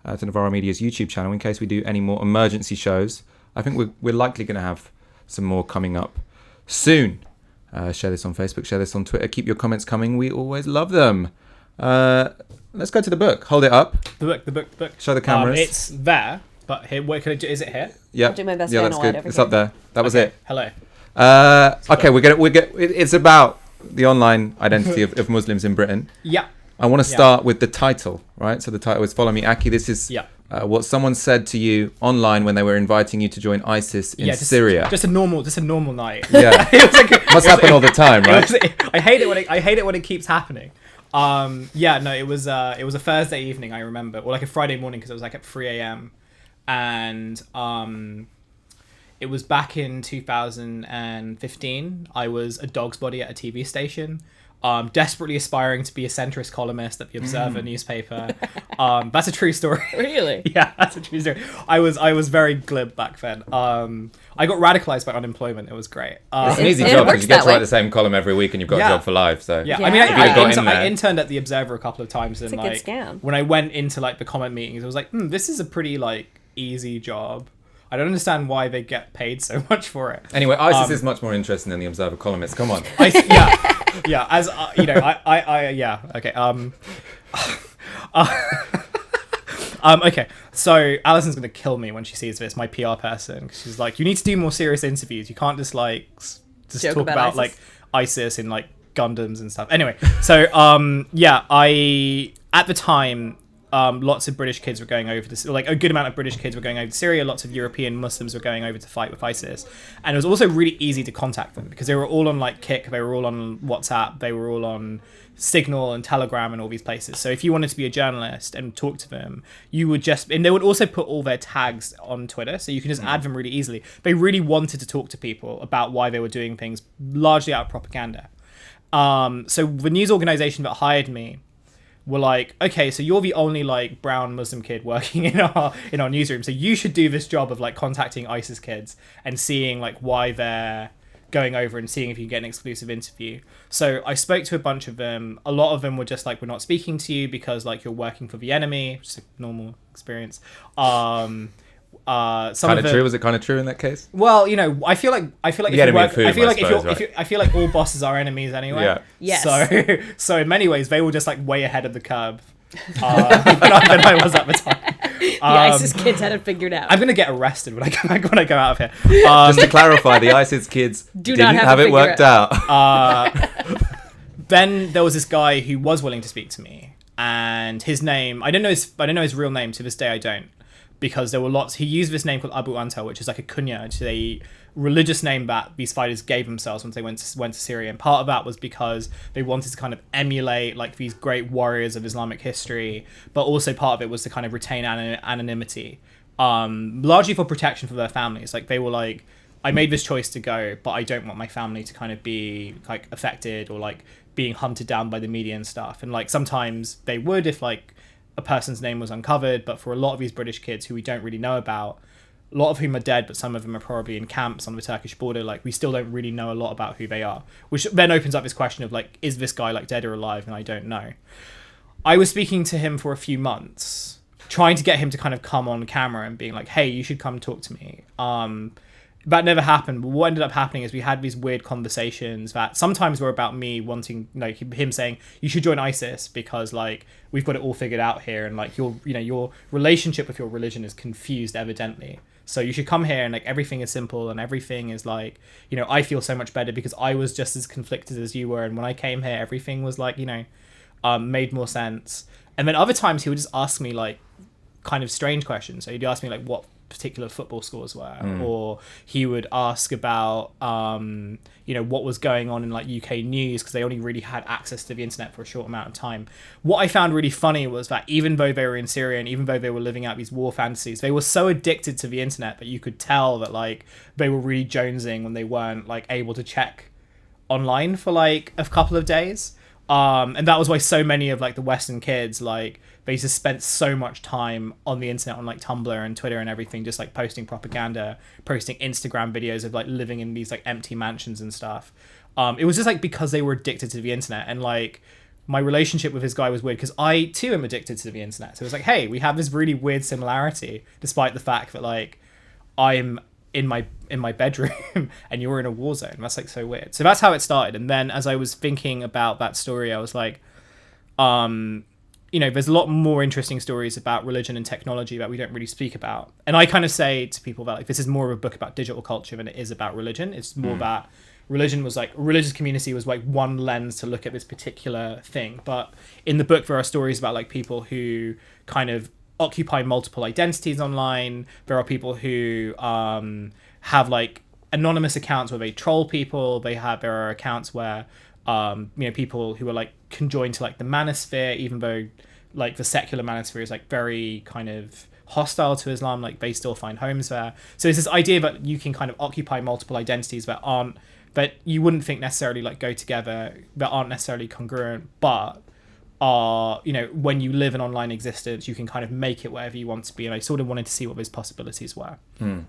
to Navarro Media's YouTube channel in case we do any more emergency shows. I think we're likely going to have some more coming up soon. Share this on Facebook, share this on Twitter. Keep your comments coming. We always love them. Let's go to the book. Hold it up. The book. Show the cameras. It's there, but here, where can I do? Is it here? Yeah. I'll do my best. Yeah, that's good. It's up there. That was it. Hello. Okay, it's about the online identity of Muslims in Britain. Yeah. I want to start with the title, right? So the title is Follow Me, Aki. This is what someone said to you online when they were inviting you to join ISIS in Syria. Just a normal night. Yeah. Must happen all the time, right? I hate it when it keeps happening. It was a Thursday evening, I remember, or like a Friday morning, because it was like at 3 a.m. and it was back in 2015. I was a dog's body at a TV station, desperately aspiring to be a centrist columnist at the Observer newspaper. That's a true story. Really? Yeah, that's a true story. I was very glib back then. I got radicalized by unemployment. It was great. It's an easy job because you get to write the same column every week and you've got a job for life. So yeah. I mean, I interned at the Observer a couple of times, and it's a good scam. When I went into like the comment meetings, I was like, this is a pretty like easy job. I don't understand why they get paid so much for it. Anyway, ISIS is much more interesting than the Observer columnists. Come on. Yeah. As you know, Okay. Okay. So Alison's gonna kill me when she sees this. My PR person. She's like, you need to do more serious interviews. You can't just like talk about ISIS. Like ISIS and like Gundams and stuff. Anyway, so I at the time. Lots of British kids were going over to, like a good amount of British kids were going over to Syria. Lots of European Muslims were going over to fight with ISIS. And it was also really easy to contact them because they were all on like Kik, they were all on WhatsApp, they were all on Signal and Telegram and all these places. So if you wanted to be a journalist and talk to them, you would and they would also put all their tags on Twitter, so you can just add them really easily. They really wanted to talk to people about why they were doing things largely out of propaganda. So the news organization that hired me were like, okay, so you're the only like brown Muslim kid working in our newsroom, so you should do this job of like contacting ISIS kids and seeing like why they're going over and seeing if you can get an exclusive interview. So I spoke to a bunch of them. A lot of them were just like, we're not speaking to you because like you're working for the enemy, which is a normal experience. True? Was it kind of true in that case? Well, you know, I feel like if all bosses are enemies anyway. Yeah. Yes. So in many ways, they were just like way ahead of the curve than I was at the time. The ISIS kids had it figured out. I'm gonna get arrested when I go out of here. Just to clarify, the ISIS kids didn't have it worked out. Then there was this guy who was willing to speak to me, and his name I don't know his real name to this day. I don't. Because there were lots, he used this name called Abu Antal, which is like a kunya, which is a religious name that these fighters gave themselves once they went to Syria. And part of that was because they wanted to kind of emulate like these great warriors of Islamic history, but also part of it was to kind of retain anonymity, largely for protection for their families. Like they were like, I made this choice to go, but I don't want my family to kind of be like affected or like being hunted down by the media and stuff. And like sometimes they would if like a person's name was uncovered, but for a lot of these British kids who we don't really know about, a lot of whom are dead, but some of them are probably in camps on the Turkish border, like we still don't really know a lot about who they are, which then opens up this question of like, is this guy like dead or alive? And I don't know. I was speaking to him for a few months, trying to get him to kind of come on camera and being like, hey, you should come talk to me. That never happened. But what ended up happening is we had these weird conversations that sometimes were about me wanting, like him saying, you should join ISIS because like we've got it all figured out here, and like your relationship with your religion is confused evidently. So you should come here and like everything is simple and everything is like, I feel so much better because I was just as conflicted as you were, and when I came here everything was like, made more sense. And then other times he would just ask me like kind of strange questions. So he'd ask me like what particular football scores were, or he would ask about what was going on in like UK news, because they only really had access to the internet for a short amount of time. What I found really funny was that even though they were in Syria and even though they were living out these war fantasies, they were so addicted to the internet that you could tell that like they were really jonesing when they weren't like able to check online for like a couple of days. And that was why so many of like the Western kids, like they just spent so much time on the internet, on like Tumblr and Twitter and everything, just like posting propaganda, posting Instagram videos of like living in these like empty mansions and stuff. It was just like because they were addicted to the internet, and like my relationship with this guy was weird because I too am addicted to the internet. So it was like, hey, we have this really weird similarity, despite the fact that like I'm in my bedroom and you're in a war zone. That's like so weird. So that's how it started. And then as I was thinking about that story, I was like, there's a lot more interesting stories about religion and technology that we don't really speak about. And I kind of say to people that like this is more of a book about digital culture than it is about religion. It's more that religion was like religious community was like one lens to look at this particular thing. But in the book there are stories about like people who kind of occupy multiple identities online. There are people who have like anonymous accounts where they troll people. There are accounts where people who are like conjoined to like the manosphere, even though like the secular manosphere is like very kind of hostile to Islam, like they still find homes there. So it's this idea that you can kind of occupy multiple identities that you wouldn't think necessarily like go together, that aren't necessarily congruent, but are, when you live an online existence, you can kind of make it whatever you want to be. And I sort of wanted to see what those possibilities were. I mean,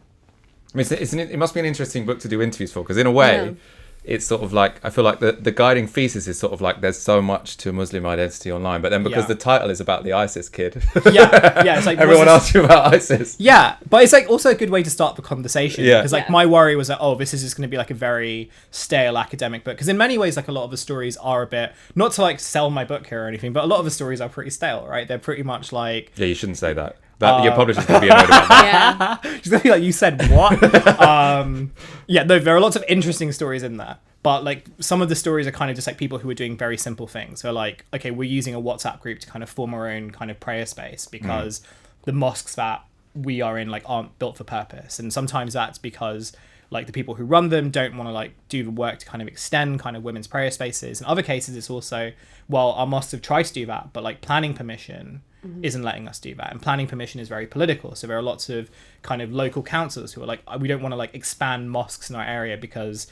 it must be an interesting book to do interviews for, because in a way, it's sort of like, I feel like the guiding thesis is sort of like there's so much to Muslim identity online, but then because the title is about the ISIS kid, it's like everyone asks you about ISIS. Yeah, but it's like also a good way to start the conversation. Because like my worry was that, this is just going to be like a very stale academic book. Because in many ways, like a lot of the stories are a bit, not to like sell my book here or anything, but a lot of the stories are pretty stale, right? They're pretty much like... Yeah, you shouldn't say that. Your publisher's going to be annoyed about that. She's going to be like, you said what? There are lots of interesting stories in there. But like some of the stories are kind of just like people who are doing very simple things. They're like, okay, we're using a WhatsApp group to kind of form our own kind of prayer space because the mosques that we are in like aren't built for purpose. And sometimes that's because like the people who run them don't want to like do the work to kind of extend kind of women's prayer spaces. In other cases, it's also, our mosques have tried to do that, but like planning permission isn't letting us do that. And planning permission is very political. So there are lots of kind of local councils who are like, we don't want to like expand mosques in our area because,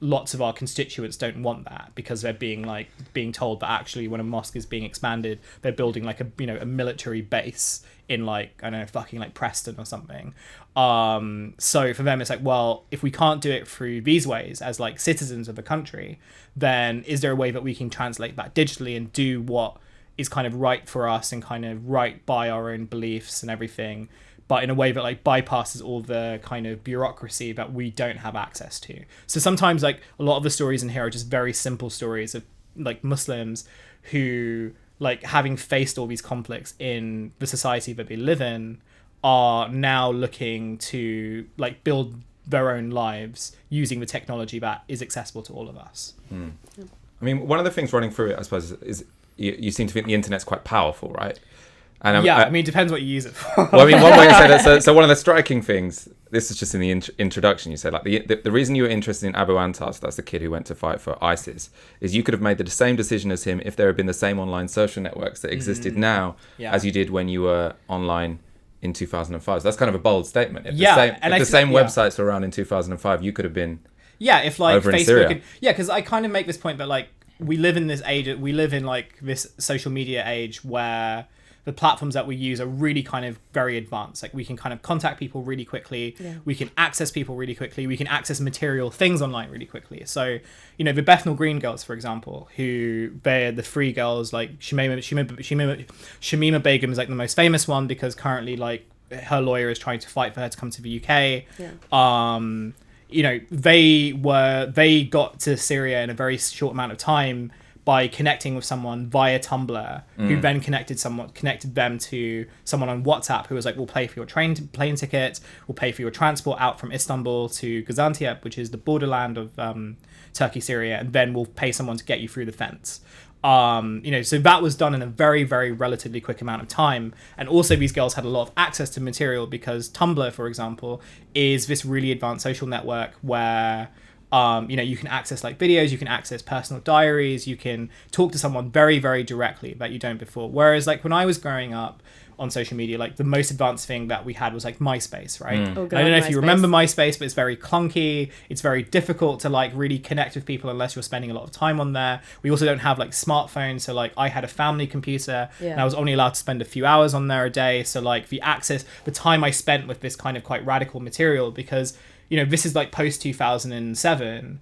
lots of our constituents don't want that, because they're being told that actually when a mosque is being expanded, they're building like a military base in like, I don't know, fucking like Preston or something. So for them, it's like, well, if we can't do it through these ways as like citizens of the country, then is there a way that we can translate that digitally and do what is kind of right for us and kind of right by our own beliefs and everything, but in a way that like bypasses all the kind of bureaucracy that we don't have access to. So sometimes like a lot of the stories in here are just very simple stories of like Muslims who, like, having faced all these conflicts in the society that they live in, are now looking to like build their own lives using the technology that is accessible to all of us. I mean, one of the things running through it, I suppose, is you seem to think the internet's quite powerful, right? And I mean, it depends what you use it for. Well, I mean, one way to say that. So one of the striking things, this is just in the introduction, you said, like, the reason you were interested in Abu Antar, so that's the kid who went to fight for ISIS, is you could have made the same decision as him if there had been the same online social networks that existed now as you did when you were online in 2005. So that's kind of a bold statement. If the same websites were around in 2005, you could have been if like over in Facebook Syria. because I kind of make this point that like we live in this age, we live in like this social media age where the platforms that we use are really kind of very advanced. Like we can kind of contact people really quickly. We can access people really quickly. We can access material things online really quickly. So, you know, the Bethnal Green girls, for example, who they're the three girls, like Shamima Begum is like the most famous one because currently like her lawyer is trying to fight for her to come to the UK. You know, they got to Syria in a very short amount of time by connecting with someone via Tumblr, who then connected them to someone on WhatsApp who was like, we'll pay for your plane ticket, we'll pay for your transport out from Istanbul to Gaziantep, which is the borderland of Turkey, Syria, and then we'll pay someone to get you through the fence. You know, so that was done in a very, very relatively quick amount of time. And also these girls had a lot of access to material because Tumblr, for example, is this really advanced social network where you know, you can access like videos, you can access personal diaries, you can talk to someone very, very directly that you don't before. Whereas like when I was growing up on social media, like the most advanced thing that we had was like MySpace, right? Oh, God, I don't know if MySpace. you remember MySpace, but it's very clunky. It's very difficult to like really connect with people unless you're spending a lot of time on there. We also don't have like smartphones. So like I had a family computer and I was only allowed to spend a few hours on there a day. So like the time I spent with this kind of quite radical material, because you know, this is like post 2007.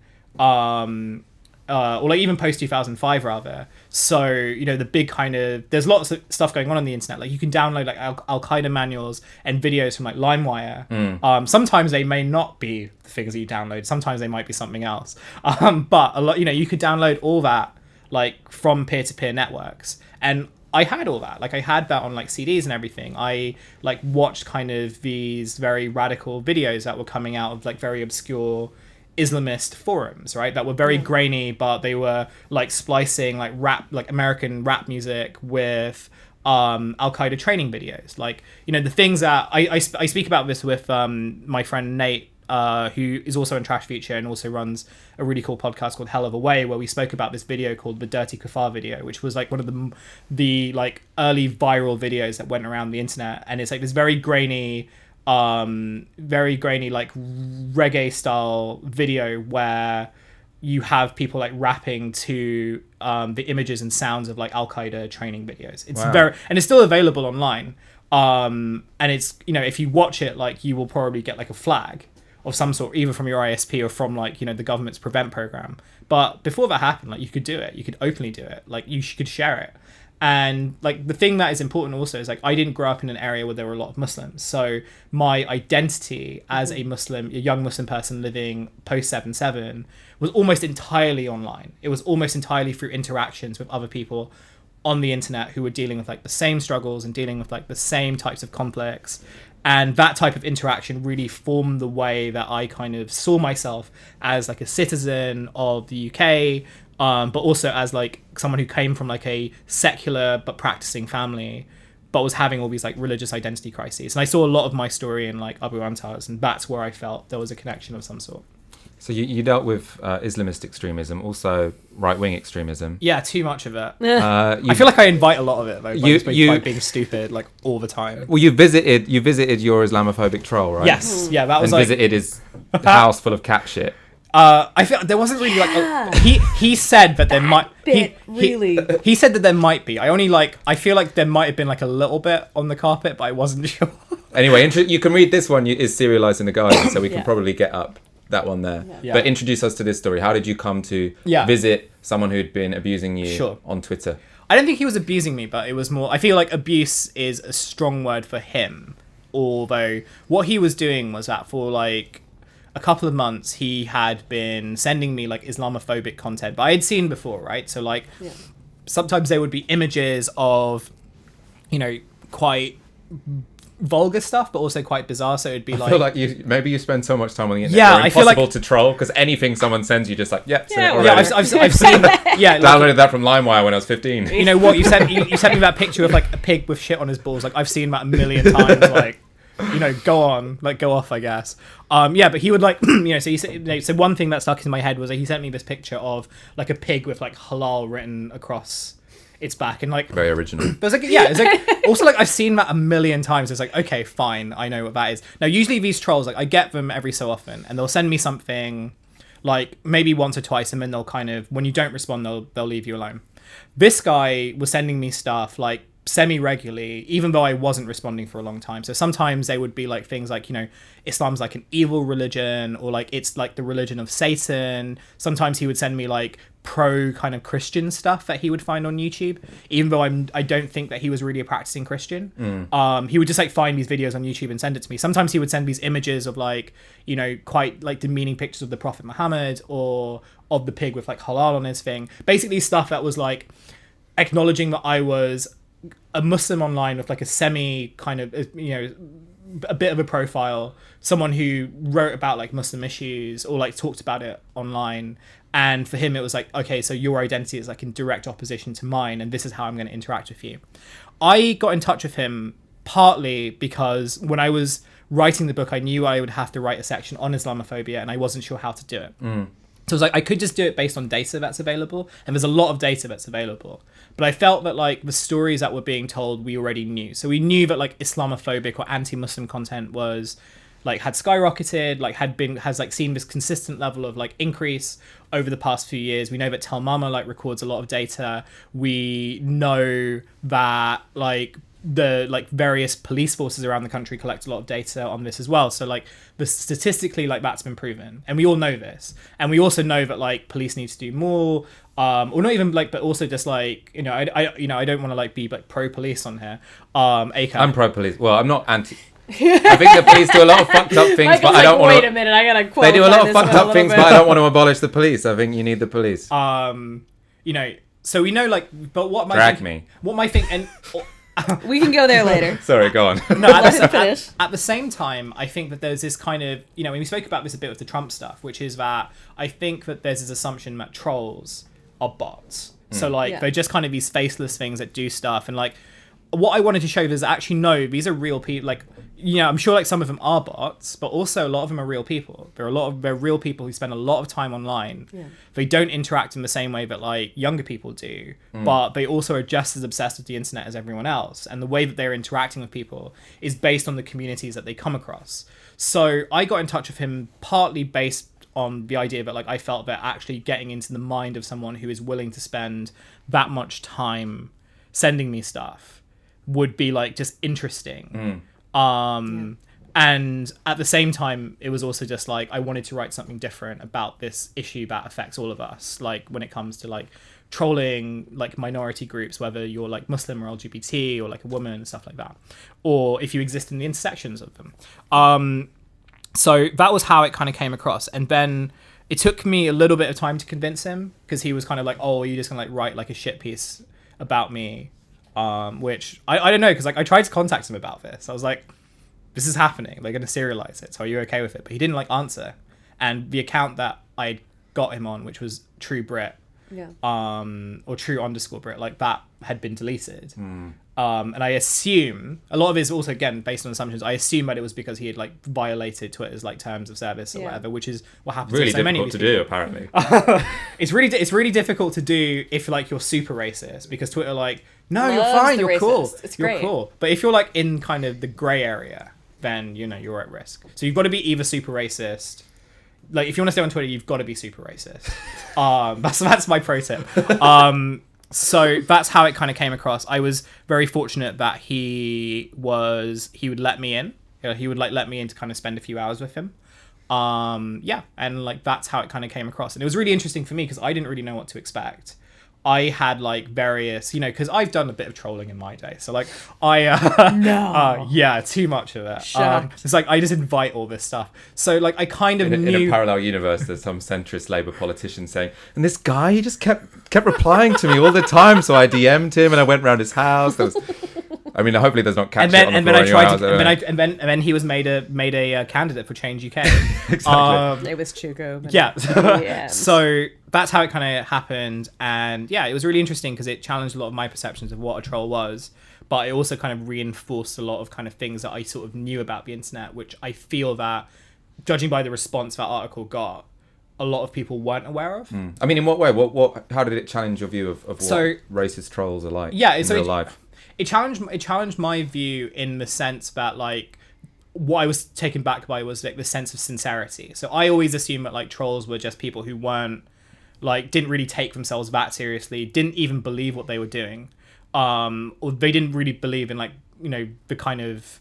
or like even post 2005 rather. So, the big kind of, there's lots of stuff going on the internet. Like you can download like Al-Qaeda manuals and videos from like LimeWire. Sometimes they may not be the things that you download. Sometimes they might be something else. But a lot, you could download all that like from peer-to-peer networks. And I had all that. Like I had that on like CDs and everything. I like watched kind of these very radical videos that were coming out of like very obscure Islamist forums, right? That were very grainy, but they were like splicing like rap, like American rap music with Al-Qaeda training videos. Like, the things that I speak about this with my friend Nate, who is also in Trash Future and also runs a really cool podcast called Hell of a Way, where we spoke about this video called the Dirty Kuffar video, which was like one of the like early viral videos that went around the internet. And it's like this very grainy like reggae style video where you have people like rapping to the images and sounds of like Al-Qaeda training videos. It's and it's still available online. And it's, if you watch it, like you will probably get like a flag of some sort, either from your ISP or from like, the government's prevent program. But before that happened, like you could do it, you could openly do it, like you could share it. And like the thing that is important also is like I didn't grow up in an area where there were a lot of Muslims, so my identity as a young Muslim person living post 7/7 was almost entirely online. It was almost entirely through interactions with other people on the internet who were dealing with like the same struggles and dealing with like the same types of conflicts. And that type of interaction really formed the way that I kind of saw myself as like a citizen of the UK, but also as like someone who came from like a secular but practicing family, but was having all these like religious identity crises. And I saw a lot of my story in like Abu Antas, and that's where I felt there was a connection of some sort. So you dealt with Islamist extremism, also right-wing extremism. Yeah, too much of it. I feel like I invite a lot lot of it though, by being stupid like all the time. Well, you visited your Islamophobic troll, right? Yes, yeah, that was and like visited his house full of cat shit. I feel there wasn't really like he said that there might he said that there might be. I feel like there might have been like a little bit on the carpet, but I wasn't sure. Anyway, you can read this one. Is serialized in the Guardian, so we can probably get up that one there. Yeah. But introduce us to this story. How did you come to visit someone who'd been abusing you on Twitter? I don't think he was abusing me, but it was more, I feel like abuse is a strong word for him. Although what he was doing was that for like a couple of months, he had been sending me like Islamophobic content, but I had seen before, right? So like sometimes there would be images of, quite vulgar stuff, but also quite bizarre. So it'd be I feel like you spend so much time on the internet. Yeah, I feel like to troll because anything someone sends you just like I've seen that. Yeah, downloaded that from LimeWire when I was 15. You know what? You sent me that picture of like a pig with shit on his balls. Like I've seen that a million times. Like, go on, like go off, I guess. But he would like, so he said, so one thing that stuck in my head was that he sent me this picture of like a pig with like halal written across its back, and like very original. But it's like also like I've seen that a million times. It's like, okay, fine, I know what that is. Now usually these trolls, like I get them every so often, and they'll send me something like maybe once or twice, and then they'll kind of, when you don't respond, they'll leave you alone. This guy was sending me stuff like semi-regularly, even though I wasn't responding for a long time. So sometimes they would be like things like, Islam's like an evil religion, or like it's like the religion of Satan. Sometimes he would send me like pro kind of Christian stuff that he would find on YouTube, even though I don't think that he was really a practicing Christian. He would just like find these videos on YouTube and send it to me. Sometimes he would send these images of like, quite like demeaning pictures of the Prophet Muhammad or of the pig with like halal on his thing. Basically stuff that was like acknowledging that I was a Muslim online with like a semi kind of, a bit of a profile, someone who wrote about like Muslim issues or like talked about it online. And for him, it was like, okay, so your identity is like in direct opposition to mine, and this is how I'm going to interact with you. I got in touch with him partly because when I was writing the book, I knew I would have to write a section on Islamophobia, and I wasn't sure how to do it. So it was like, I could just do it based on data that's available, and there's a lot of data that's available. But I felt that like the stories that were being told, we already knew. So we knew that like Islamophobic or anti-Muslim content was like had skyrocketed, like has like seen this consistent level of like increase over the past few years. We know that Tel Mama like records a lot of data. We know that like the like various police forces around the country collect a lot of data on this as well. So like statistically, like that's been proven, and we all know this, and we also know that like police need to do more, or not even like, but also just like I don't want to like be like pro police on here. I'm pro police. Well, I'm not anti. I think the police do a lot of fucked up things, but I don't want to. Wait a minute, I gotta. They do a lot of fucked up things, but I don't want to abolish the police. I think you need the police. So we know like, but what my drag me. What my thing and. We can go there later. Sorry, go on. No, at the same time, I think that there's this kind of, when we spoke about this a bit with the Trump stuff, which is that I think that there's this assumption that trolls are bots. So like they're just kind of these faceless things that do stuff, and like what I wanted to show is actually no, these are real people. Like I'm sure like some of them are bots, but also a lot of them are real people. They're real people who spend a lot of time online. Yeah. They don't interact in the same way that like younger people do, but they also are just as obsessed with the internet as everyone else. And the way that they're interacting with people is based on the communities that they come across. So I got in touch with him partly based on the idea that like I felt that actually getting into the mind of someone who is willing to spend that much time sending me stuff would be like just interesting. And at the same time, it was also just like I wanted to write something different about this issue that affects all of us, like when it comes to like trolling like minority groups, whether you're like Muslim or LGBT or like a woman and stuff like that, or if you exist in the intersections of them. So that was how it kind of came across. And then it took me a little bit of time to convince him, because he was kind of like, oh, are you just gonna like write like a shit piece about me? Which I don't know, because like I tried to contact him about this. I was like, this is happening, they're going to serialize it, so are you okay with it? But he didn't like answer. And the account that I got him on, which was True Brit, or True_Brit, like that had been deleted. And I assume a lot of it is also again based on assumptions. I assume that it was because he had like violated Twitter's like terms of service or whatever, which is what happens. Really to so many difficult to do, apparently. It's really difficult to do if like you're super racist, because Twitter like, no, Loves you're fine, you're racist. cool, It's you're great. cool. But if you're like in kind of the grey area, then you're at risk. So you've got to be either super racist. Like if you want to stay on Twitter, you've got to be super racist. That's my pro tip. So that's how it kind of came across. I was very fortunate that he would let me in. He would like let me in to kind of spend a few hours with him. And like that's how it kind of came across. And it was really interesting for me because I didn't really know what to expect. I had like various, because I've done a bit of trolling in my day. So like too much of it. It's like I just invite all this stuff. So like I kind of knew. In a parallel universe, there's some centrist Labour politician saying, and this guy, he just kept replying to me all the time. So I DM'd him and I went round his house. There was, I mean, hopefully there's not catch it on the floor anywhere. And then he was made a candidate for Change UK. Exactly. It was Chugo. Yeah. So that's how it kind of happened. And yeah, it was really interesting because it challenged a lot of my perceptions of what a troll was. But it also kind of reinforced a lot of kind of things that I sort of knew about the internet, which I feel that, judging by the response that article got, a lot of people weren't aware of. I mean, in what way? How did it challenge your view of what racist trolls are like in real life? It challenged my view in the sense that like what I was taken back by was like the sense of sincerity. So I always assumed that like trolls were just people who didn't really take themselves that seriously, didn't even believe what they were doing, or they didn't really believe in like the kind of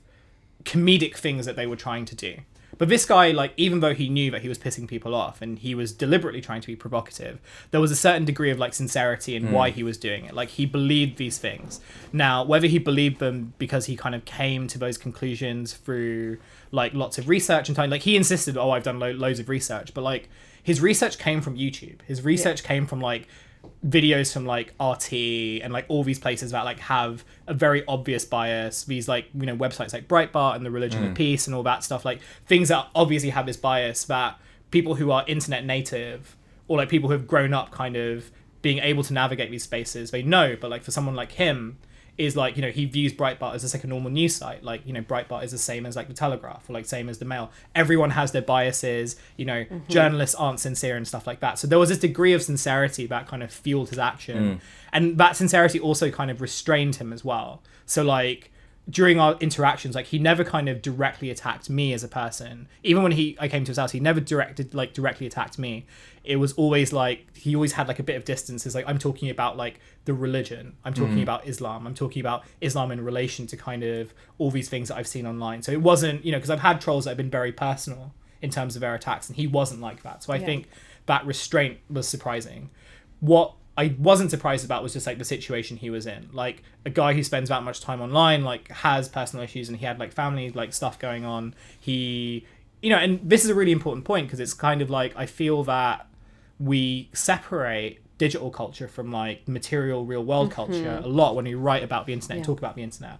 comedic things that they were trying to do. But this guy, like, even though he knew that he was pissing people off and he was deliberately trying to be provocative, there was a certain degree of like sincerity in why he was doing it. Like he believed these things. Now, whether he believed them because he kind of came to those conclusions through like lots of research and time, like he insisted, I've done loads of research, but like his research came from YouTube. His research came from like videos from like RT and like all these places that like have a very obvious bias, these like websites like Breitbart and the Religion of Peace and all that stuff, like things that obviously have this bias that people who are internet native or like people who have grown up kind of being able to navigate these spaces, they know. But like for someone like him is like, he views Breitbart as just like a normal news site. Like, Breitbart is the same as like the Telegraph or like same as the Mail. Everyone has their biases, journalists aren't sincere and stuff like that. So there was this degree of sincerity that kind of fueled his action. And that sincerity also kind of restrained him as well. So like, during our interactions, like he never kind of directly attacked me as a person. Even when I came to his house, he never directly attacked me. It was always like he always had like a bit of distance. It's like I'm talking about like the religion. I'm talking about Islam. I'm talking about Islam in relation to kind of all these things that I've seen online. So it wasn't, because I've had trolls that have been very personal in terms of their attacks, and he wasn't like that. So I think that restraint was surprising. What I wasn't surprised about was just like the situation he was in. Like a guy who spends that much time online, like has personal issues, and he had like family like stuff going on. He, and this is a really important point because it's kind of like I feel that we separate digital culture from like material real world culture a lot when we write about the internet and talk about the internet.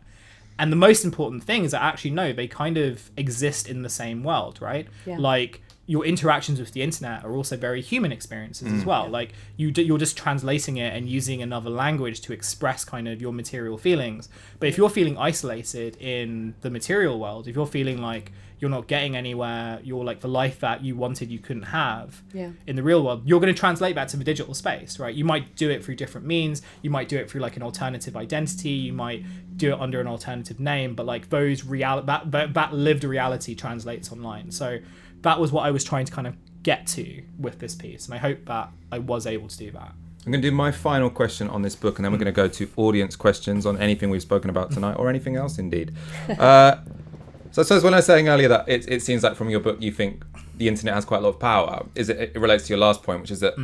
And the most important thing is that actually no, they kind of exist in the same world, right? Yeah. Like your interactions with the internet are also very human experiences as well. Like you're just translating it and using another language to express kind of your material feelings. But if you're feeling isolated in the material world, if you're feeling like you're not getting anywhere, you're like the life that you wanted you couldn't have in the real world, you're going to translate that to the digital space, right? You might do it through different means. You might do it through like an alternative identity. You might do it under an alternative name, but like those that lived reality translates online. So that was what I was trying to kind of get to with this piece, and I hope that I was able to do that. I'm going to do my final question on this book, and then we're going to go to audience questions on anything we've spoken about tonight, or anything else, indeed. So I suppose when I was saying earlier that it seems like from your book you think the internet has quite a lot of power, it relates to your last point, which is that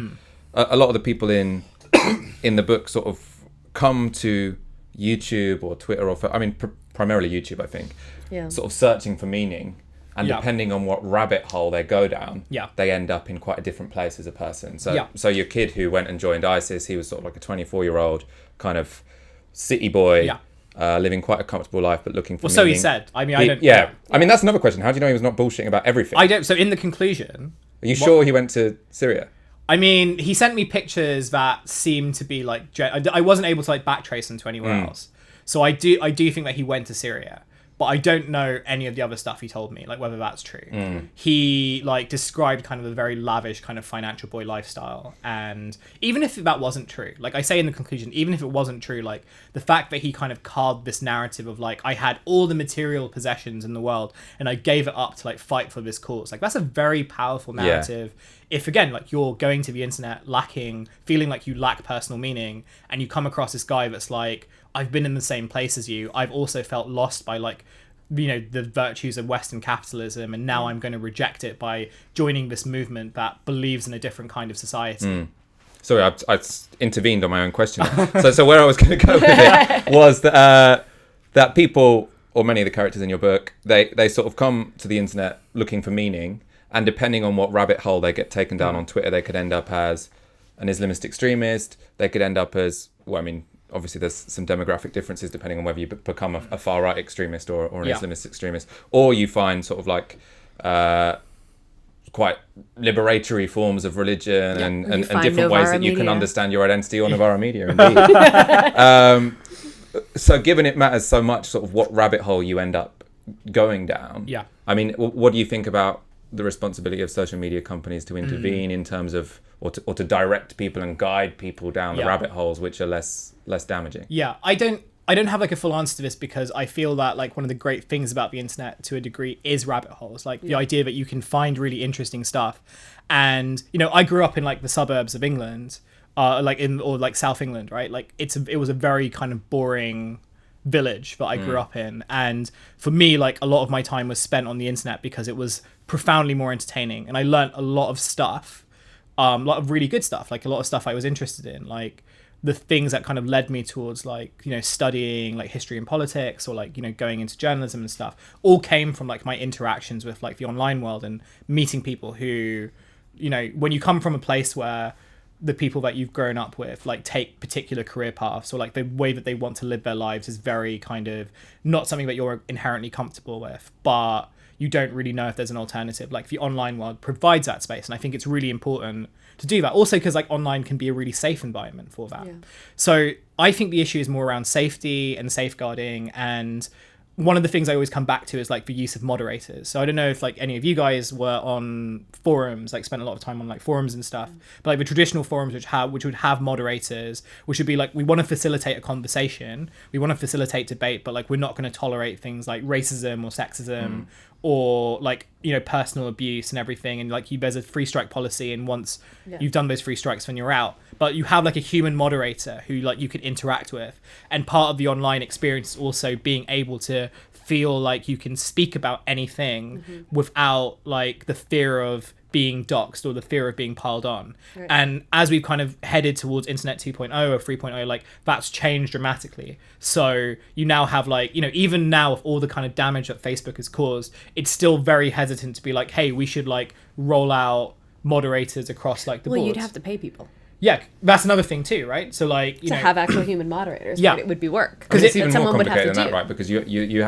a lot of the people in the book sort of come to YouTube or Twitter or primarily YouTube, I think, sort of searching for meaning. And depending on what rabbit hole they go down, they end up in quite a different place as a person. So your kid who went and joined ISIS, he was sort of like a 24-year-old kind of city boy, living quite a comfortable life, but looking for meaning. So he said. I don't... Yeah. I mean, that's another question. How do you know he was not bullshitting about everything? I don't... So in the conclusion... Are you sure he went to Syria? I mean, he sent me pictures that seemed to be like... I wasn't able to like backtrace them to anywhere else. So I do think that he went to Syria. But I don't know any of the other stuff he told me, like whether that's true. He like described kind of a very lavish kind of financial boy lifestyle. And even if that wasn't true, like I say in the conclusion, even if it wasn't true, like the fact that he kind of carved this narrative of like, I had all the material possessions in the world and I gave it up to like fight for this cause. Like that's a very powerful narrative. If again, like you're going to the internet feeling like you lack personal meaning, and you come across this guy that's like, I've been in the same place as you. I've also felt lost by like, the virtues of Western capitalism, and now I'm going to reject it by joining this movement that believes in a different kind of society. Sorry, I intervened on my own question. so where I was going to go with it was that people, or many of the characters in your book, they sort of come to the internet looking for meaning, and depending on what rabbit hole they get taken down on Twitter, they could end up as an Islamist extremist. They could end up as, obviously there's some demographic differences depending on whether you become a far-right extremist or an Islamist extremist, or you find sort of like quite liberatory forms of religion and different Novara ways that you can Media. Understand your identity on Novara Media, indeed. So given it matters so much sort of what rabbit hole you end up going down, I mean, what do you think about the responsibility of social media companies to intervene in terms of, or to direct people and guide people down the rabbit holes which are less damaging? I don't have like a full answer to this, because I feel that like one of the great things about the internet to a degree is rabbit holes, like the idea that you can find really interesting stuff. And I grew up in like the suburbs of England, like South England, right? Like it was a very kind of boring village that I grew up in, and for me like a lot of my time was spent on the internet because it was profoundly more entertaining, and I learned a lot of stuff, a lot of really good stuff, like a lot of stuff I was interested in, like the things that kind of led me towards like studying like history and politics, or like going into journalism and stuff, all came from like my interactions with like the online world and meeting people who when you come from a place where the people that you've grown up with like take particular career paths, or like the way that they want to live their lives is very kind of not something that you're inherently comfortable with, but you don't really know if there's an alternative. Like the online world provides that space, and I think it's really important to do that. Also because like online can be a really safe environment for that. So I think the issue is more around safety and safeguarding, and one of the things I always come back to is like the use of moderators. So I don't know if like any of you guys were on forums, like spent a lot of time on like forums and stuff, but like the traditional forums which would have moderators, which would be like, we want to facilitate a conversation, we want to facilitate debate, but like we're not going to tolerate things like racism or sexism or like, you know, personal abuse and everything. And like there's a free strike policy, and once you've done those free strikes, then you're out. But you have like a human moderator who like you could interact with, and part of the online experience is also being able to feel like you can speak about anything without like the fear of being doxxed or the fear of being piled on. And as we've kind of headed towards internet 2.0 or 3.0, like that's changed dramatically. So you now have like, you know, even now with all the kind of damage that Facebook has caused, it's still very hesitant to be like, hey, we should like roll out moderators across like the boards. Well, you'd have to pay people. Yeah, that's another thing too, right? So like, you know, have actual human moderators. Yeah, it would be work because it's even more complicated than that, right? Because you'd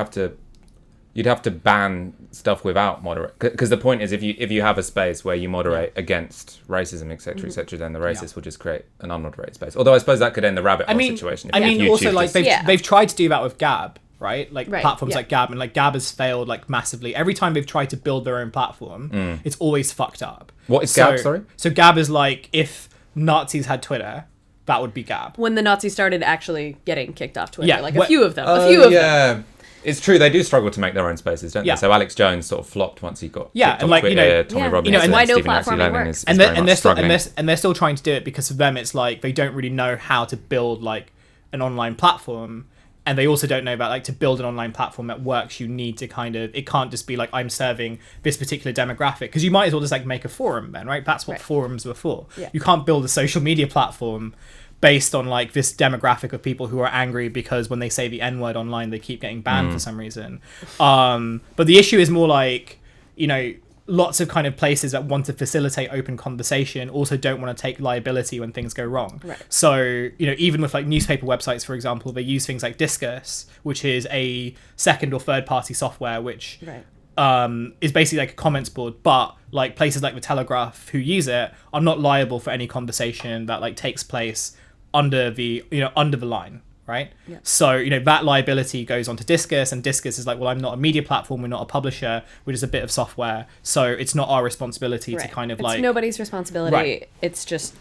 have to ban stuff without moderate. Because the point is, if you have a space where you moderate against racism, etc., then the racist will just create an unmoderated space. Although I suppose that could end the rabbit hole situation. If also like they've tried to do that with Gab. Right, like platforms like Gab, and like Gab has failed like massively. Every time they've tried to build their own platform, it's always fucked up. What is Gab? Sorry. So Gab is like if Nazis had Twitter, that would be Gab. When the Nazis started actually getting kicked off Twitter, Yeah, like a few of them. Them. It's true, they do struggle to make their own spaces, don't they? So Alex Jones sort of flopped once he got and like Twitter, Tommy Robinson, and why no Stephen platform works. And they're still trying to do it because for them it's like they don't really know how to build like an online platform, and they also don't know about like to build an online platform that works. You need to kind of, it can't just be like I'm serving this particular demographic, because you might as well just like make a forum then, right? That's what forums were for. You can't build a social media platform based on like this demographic of people who are angry because when they say the N-word online they keep getting banned for some reason. But the issue is more like, you know, lots of kind of places that want to facilitate open conversation also don't want to take liability when things go wrong. So, you know, even with like newspaper websites, for example, they use things like Discus, which is a second or third party software which is basically like a comments board, but like places like the Telegraph who use it are not liable for any conversation that like takes place under the, you know, under the line, right? So, you know, that liability goes on to Discus, and Discus is like, well, I'm not a media platform, we're not a publisher, we're just a bit of software, so it's not our responsibility to kind of it's like... It's nobody's responsibility, it's just...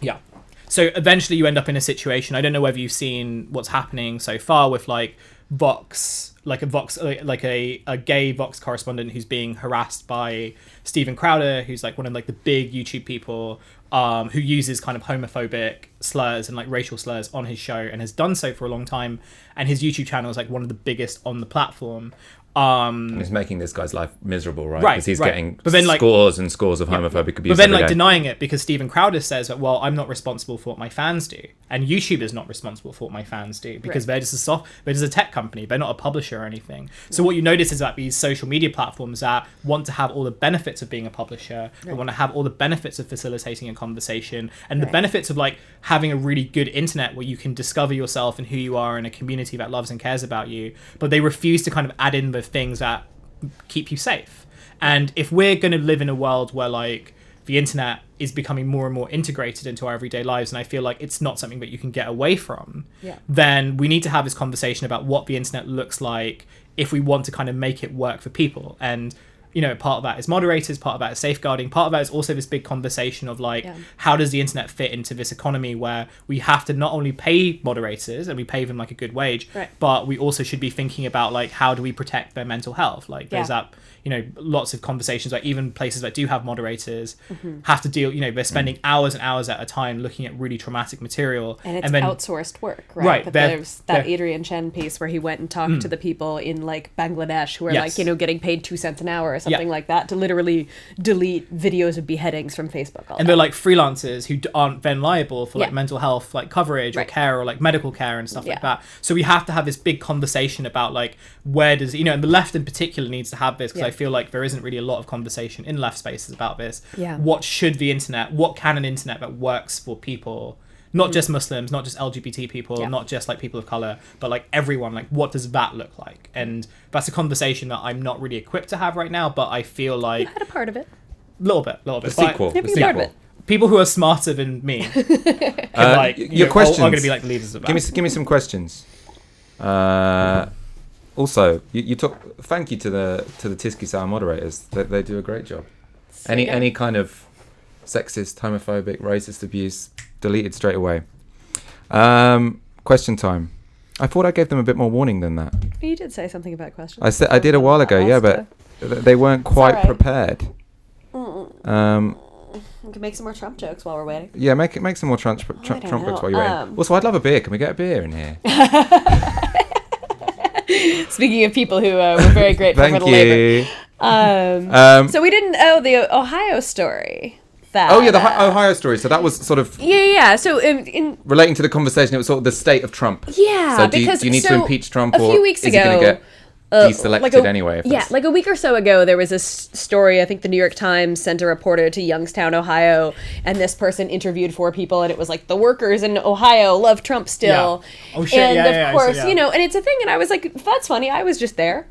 So eventually you end up in a situation, I don't know whether you've seen what's happening so far with like Vox, like a gay Vox correspondent who's being harassed by Steven Crowder, who's like one of like the big YouTube people who uses kind of homophobic slurs and like racial slurs on his show, and has done so for a long time, and his YouTube channel is like one of the biggest on the platform. And it's making this guy's life miserable, right? Because he's getting scores and scores of homophobic abuse. But then, like, day. denying it because Steven Crowder says that, well, I'm not responsible for what my fans do, and YouTube is not responsible for what my fans do because they're just a tech company. They're not a publisher or anything. So what you notice is that these social media platforms that want to have all the benefits of being a publisher, they want to have all the benefits of facilitating a conversation, and the benefits of like having a really good internet where you can discover yourself and who you are in a community that loves and cares about you, but they refuse to kind of add in the things that keep you safe. And if we're going to live in a world where like the internet is becoming more and more integrated into our everyday lives, and I feel like it's not something that you can get away from, then we need to have this conversation about what the internet looks like if we want to kind of make it work for people. And you know, part of that is moderators, part of that is safeguarding, part of that is also this big conversation of like, how does the internet fit into this economy where we have to not only pay moderators and we pay them like a good wage, but we also should be thinking about like, how do we protect their mental health? Like there's that, you know, lots of conversations, like even places that do have moderators have to deal, you know, they're spending hours and hours at a time looking at really traumatic material. And it's outsourced work, right? But there's that Adrian Chen piece where he went and talked to the people in like Bangladesh who are like, you know, getting paid 2 cents an hour or something like that to literally delete videos of beheadings from Facebook. And they're like freelancers who aren't then liable for like mental health, like coverage or care or like medical care and stuff like that. So we have to have this big conversation about like, where does, you know, and the left in particular needs to have this, because I feel like there isn't really a lot of conversation in left spaces about this. What should the internet, what can an internet that works for people, not just Muslims, not just LGBT people, not just like people of color, but like everyone, like what does that look like? And that's a convein that I'm not really equipped to have right now, but I feel like you had a part of it. Little bit. The sequel. People who are smarter than me can, your questions are going to be like the leaders of that. Give me some questions. Also, you talk. Thank you to the Tisky Sour moderators. They do a great job. Any kind of sexist, homophobic, racist abuse deleted straight away. Question time. I thought I gave them a bit more warning than that. You did say something about questions. I did a while ago, yeah, but they weren't quite prepared. We can make some more Trump jokes while we're waiting. Yeah, make some more Trump jokes while you're waiting. Also, I'd love a beer. Can we get a beer in here? Speaking of people who were very grateful for the labor. So we didn't the Ohio story. The Ohio story. So that was sort of So in relating to the conversation, it was sort of the state of Trump. Yeah, so do you need to impeach Trump, a few weeks is ago, he going to get deselected anyway? Like a week or so ago, there was this story. I think the New York Times sent a reporter to Youngstown, Ohio, and this person interviewed 4 people, and it was like, the workers in Ohio love Trump still. Yeah. Oh shit! And of course, and it's a thing. And I was like, that's funny. I was just there.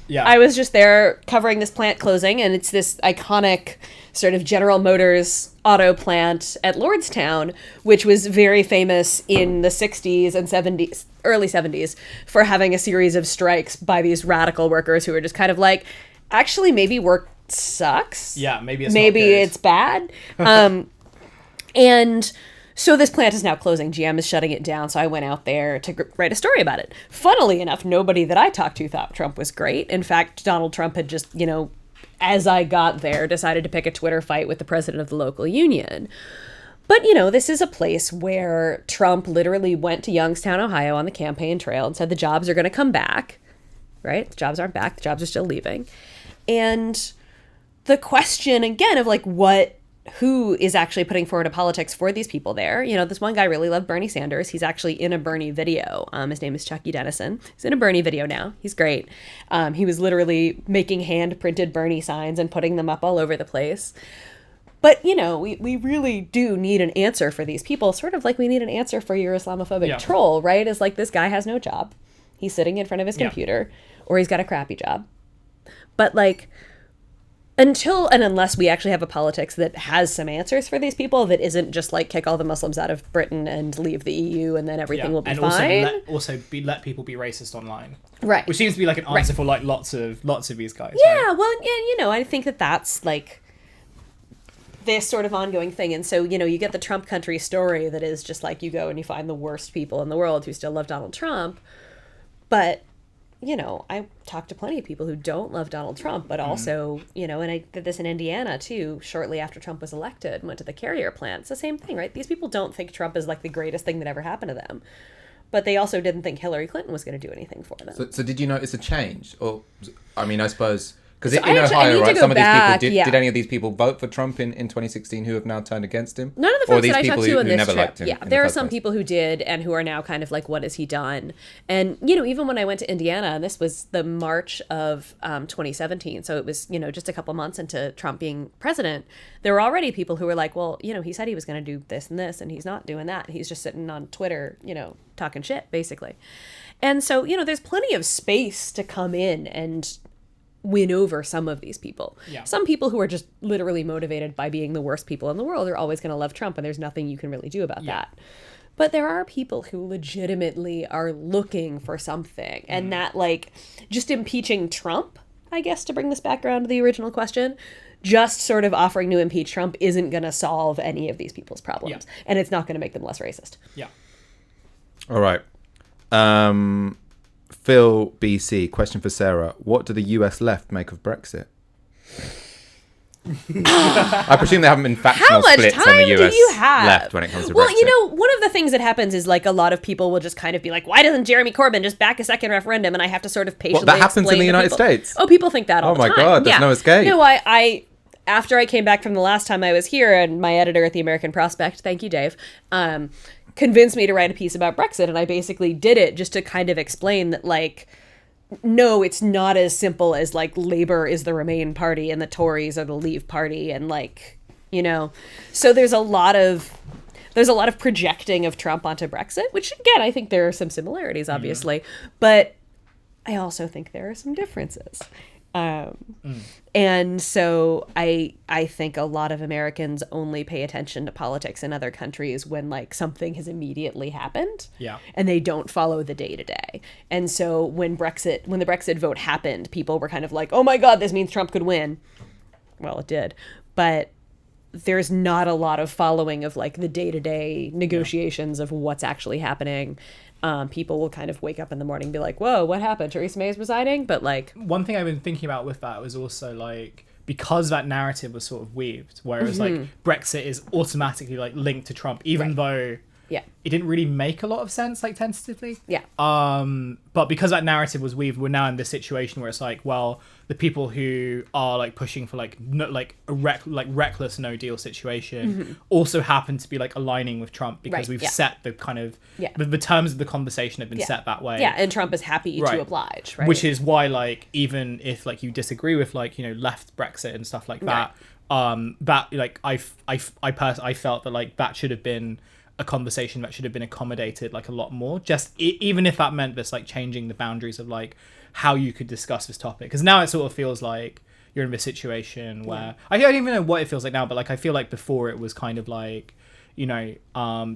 Yeah. I was just there covering this plant closing, and it's this iconic sort of General Motors auto plant at Lordstown, which was very famous in the 60s and 70s, early 70s, for having a series of strikes by these radical workers who were just kind of like, actually, maybe work sucks. Yeah, maybe it's bad. And so this plant is now closing. GM is shutting it down. So I went out there to write a story about it. Funnily enough, nobody that I talked to thought Trump was great. In fact, Donald Trump had just, as I got there, decided to pick a Twitter fight with the president of the local union. But, this is a place where Trump literally went to Youngstown, Ohio on the campaign trail and said the jobs are going to come back, right? The jobs aren't back. The jobs are still leaving. And the question, again, of who is actually putting forward a politics for these people there. This one guy really loved Bernie Sanders. He's actually in a Bernie video. His name is Chucky Dennison. He's in a Bernie video now. He's great. He was literally making hand-printed Bernie signs and putting them up all over the place. But, we really do need an answer for these people, sort of like we need an answer for your Islamophobic troll, right? It's like, this guy has no job. He's sitting in front of his computer, or he's got a crappy job. But, until and unless we actually have a politics that has some answers for these people, that isn't just kick all the Muslims out of Britain and leave the EU and then everything will be fine. And let people be racist online, right? Which seems to be an answer for lots of these guys. Yeah, right? well, yeah, I think that's this sort of ongoing thing. And so you get the Trump country story that is just you go and you find the worst people in the world who still love Donald Trump, but. I talked to plenty of people who don't love Donald Trump, but also, and I did this in Indiana too, shortly after Trump was elected, went to the Carrier plant. It's the same thing, right? These people don't think Trump is the greatest thing that ever happened to them, but they also didn't think Hillary Clinton was going to do anything for them. So did you notice a change? Or, I suppose... Because So in Ohio, right, some of these back, people, did any of these people vote for Trump in 2016 who have now turned against him? None of the or folks these that I people talked to who on this never trip. liked him Yeah, in the there are first some place? people who did and who are now kind of what has he done? And, even when I went to Indiana, and this was the March of 2017, so it was, just a couple months into Trump being president, there were already people who were like, well, he said he was going to do this and this, and he's not doing that. He's just sitting on Twitter, talking shit, basically. And so, there's plenty of space to come in and win over some of these people. Yeah. Some people who are just literally motivated by being the worst people in the world are always going to love Trump, and there's nothing you can really do about that. But there are people who legitimately are looking for something, and that just impeaching Trump, I guess, to bring this back around to the original question, just sort of offering to impeach Trump isn't going to solve any of these people's problems, and it's not going to make them less racist. Yeah. All right. Phil BC, question for Sarah. What do the US left make of Brexit? I presume there haven't been factional splits on the US left when it comes to Brexit. Well, one of the things that happens is a lot of people will just kind of be like, why doesn't Jeremy Corbyn just back a second referendum? And I have to sort of patiently that happens in the United people. States. Oh, people think that all the time. Oh my God, there's no escape. No, I after I came back from the last time I was here, and my editor at the American Prospect, thank you, Dave, convinced me to write a piece about Brexit, and I basically did it just to kind of explain that, no, it's not as simple as, Labour is the Remain party and the Tories are the Leave party, and, so there's a lot of projecting of Trump onto Brexit, which, again, I think there are some similarities, obviously, but I also think there are some differences. And so I think a lot of Americans only pay attention to politics in other countries when like something has immediately happened. Yeah. And they don't follow the day to day. And so when the Brexit vote happened, people were kind of like, "Oh my God, this means Trump could win." Well, it did. But there's not a lot of following of like the day-to-day negotiations of what's actually happening. People will kind of wake up in the morning and be like, "Whoa, what happened? Theresa May is resigning?" But like, one thing I've been thinking about with that was also like, because that narrative was sort of weaved, whereas like Brexit is automatically like linked to Trump, even though it didn't really make a lot of sense, like tentatively. Yeah. But because that narrative was weaved, we're now in this situation where it's like, well, the people who are like pushing for like reckless no deal situation also happen to be like aligning with Trump because we've set the kind of the terms of the conversation have been set that way. Yeah, and Trump is happy to oblige, right? Which is why like even if like you disagree with like, you know, left Brexit and stuff like that, that like I felt that like that should have been a conversation that should have been accommodated like a lot more, just even if that meant this like changing the boundaries of like how you could discuss this topic, because now it sort of feels like you're in this situation where I don't even know what it feels like now, but like I feel like before it was kind of like, you know,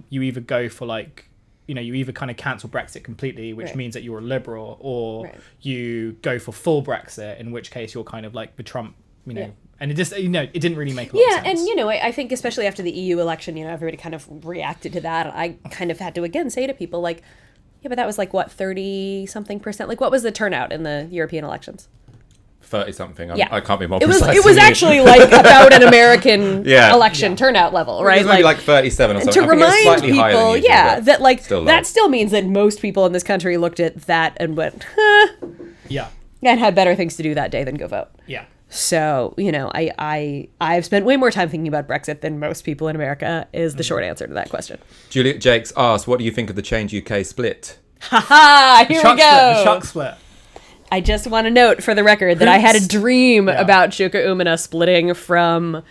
you either go for like, you know, you either kind of cancel Brexit completely, which means that you're a liberal, or you go for full Brexit, in which case you're kind of like the Trump, you know. And it just, you know, it didn't really make a lot of sense. And, you know, I think especially after the EU election, you know, everybody kind of reacted to that. I kind of had to, again, say to people, like, yeah, but that was like, what, 30-something%? Like, what was the turnout in the European elections? 30-something. I can't be more precise. It was actually, like, about an American election turnout level, right? It was maybe like 37 or something. To remind people, usual, that, like, that still means that most people in this country looked at that and went, and had better things to do that day than go vote. Yeah. So, you know, I've spent way more time thinking about Brexit than most people in America is the short answer to that question. Juliet Jakes asks, what do you think of the Change UK split? Here we go. The shock split. I just want to note for the record that I had a dream about Chuka Umunna splitting from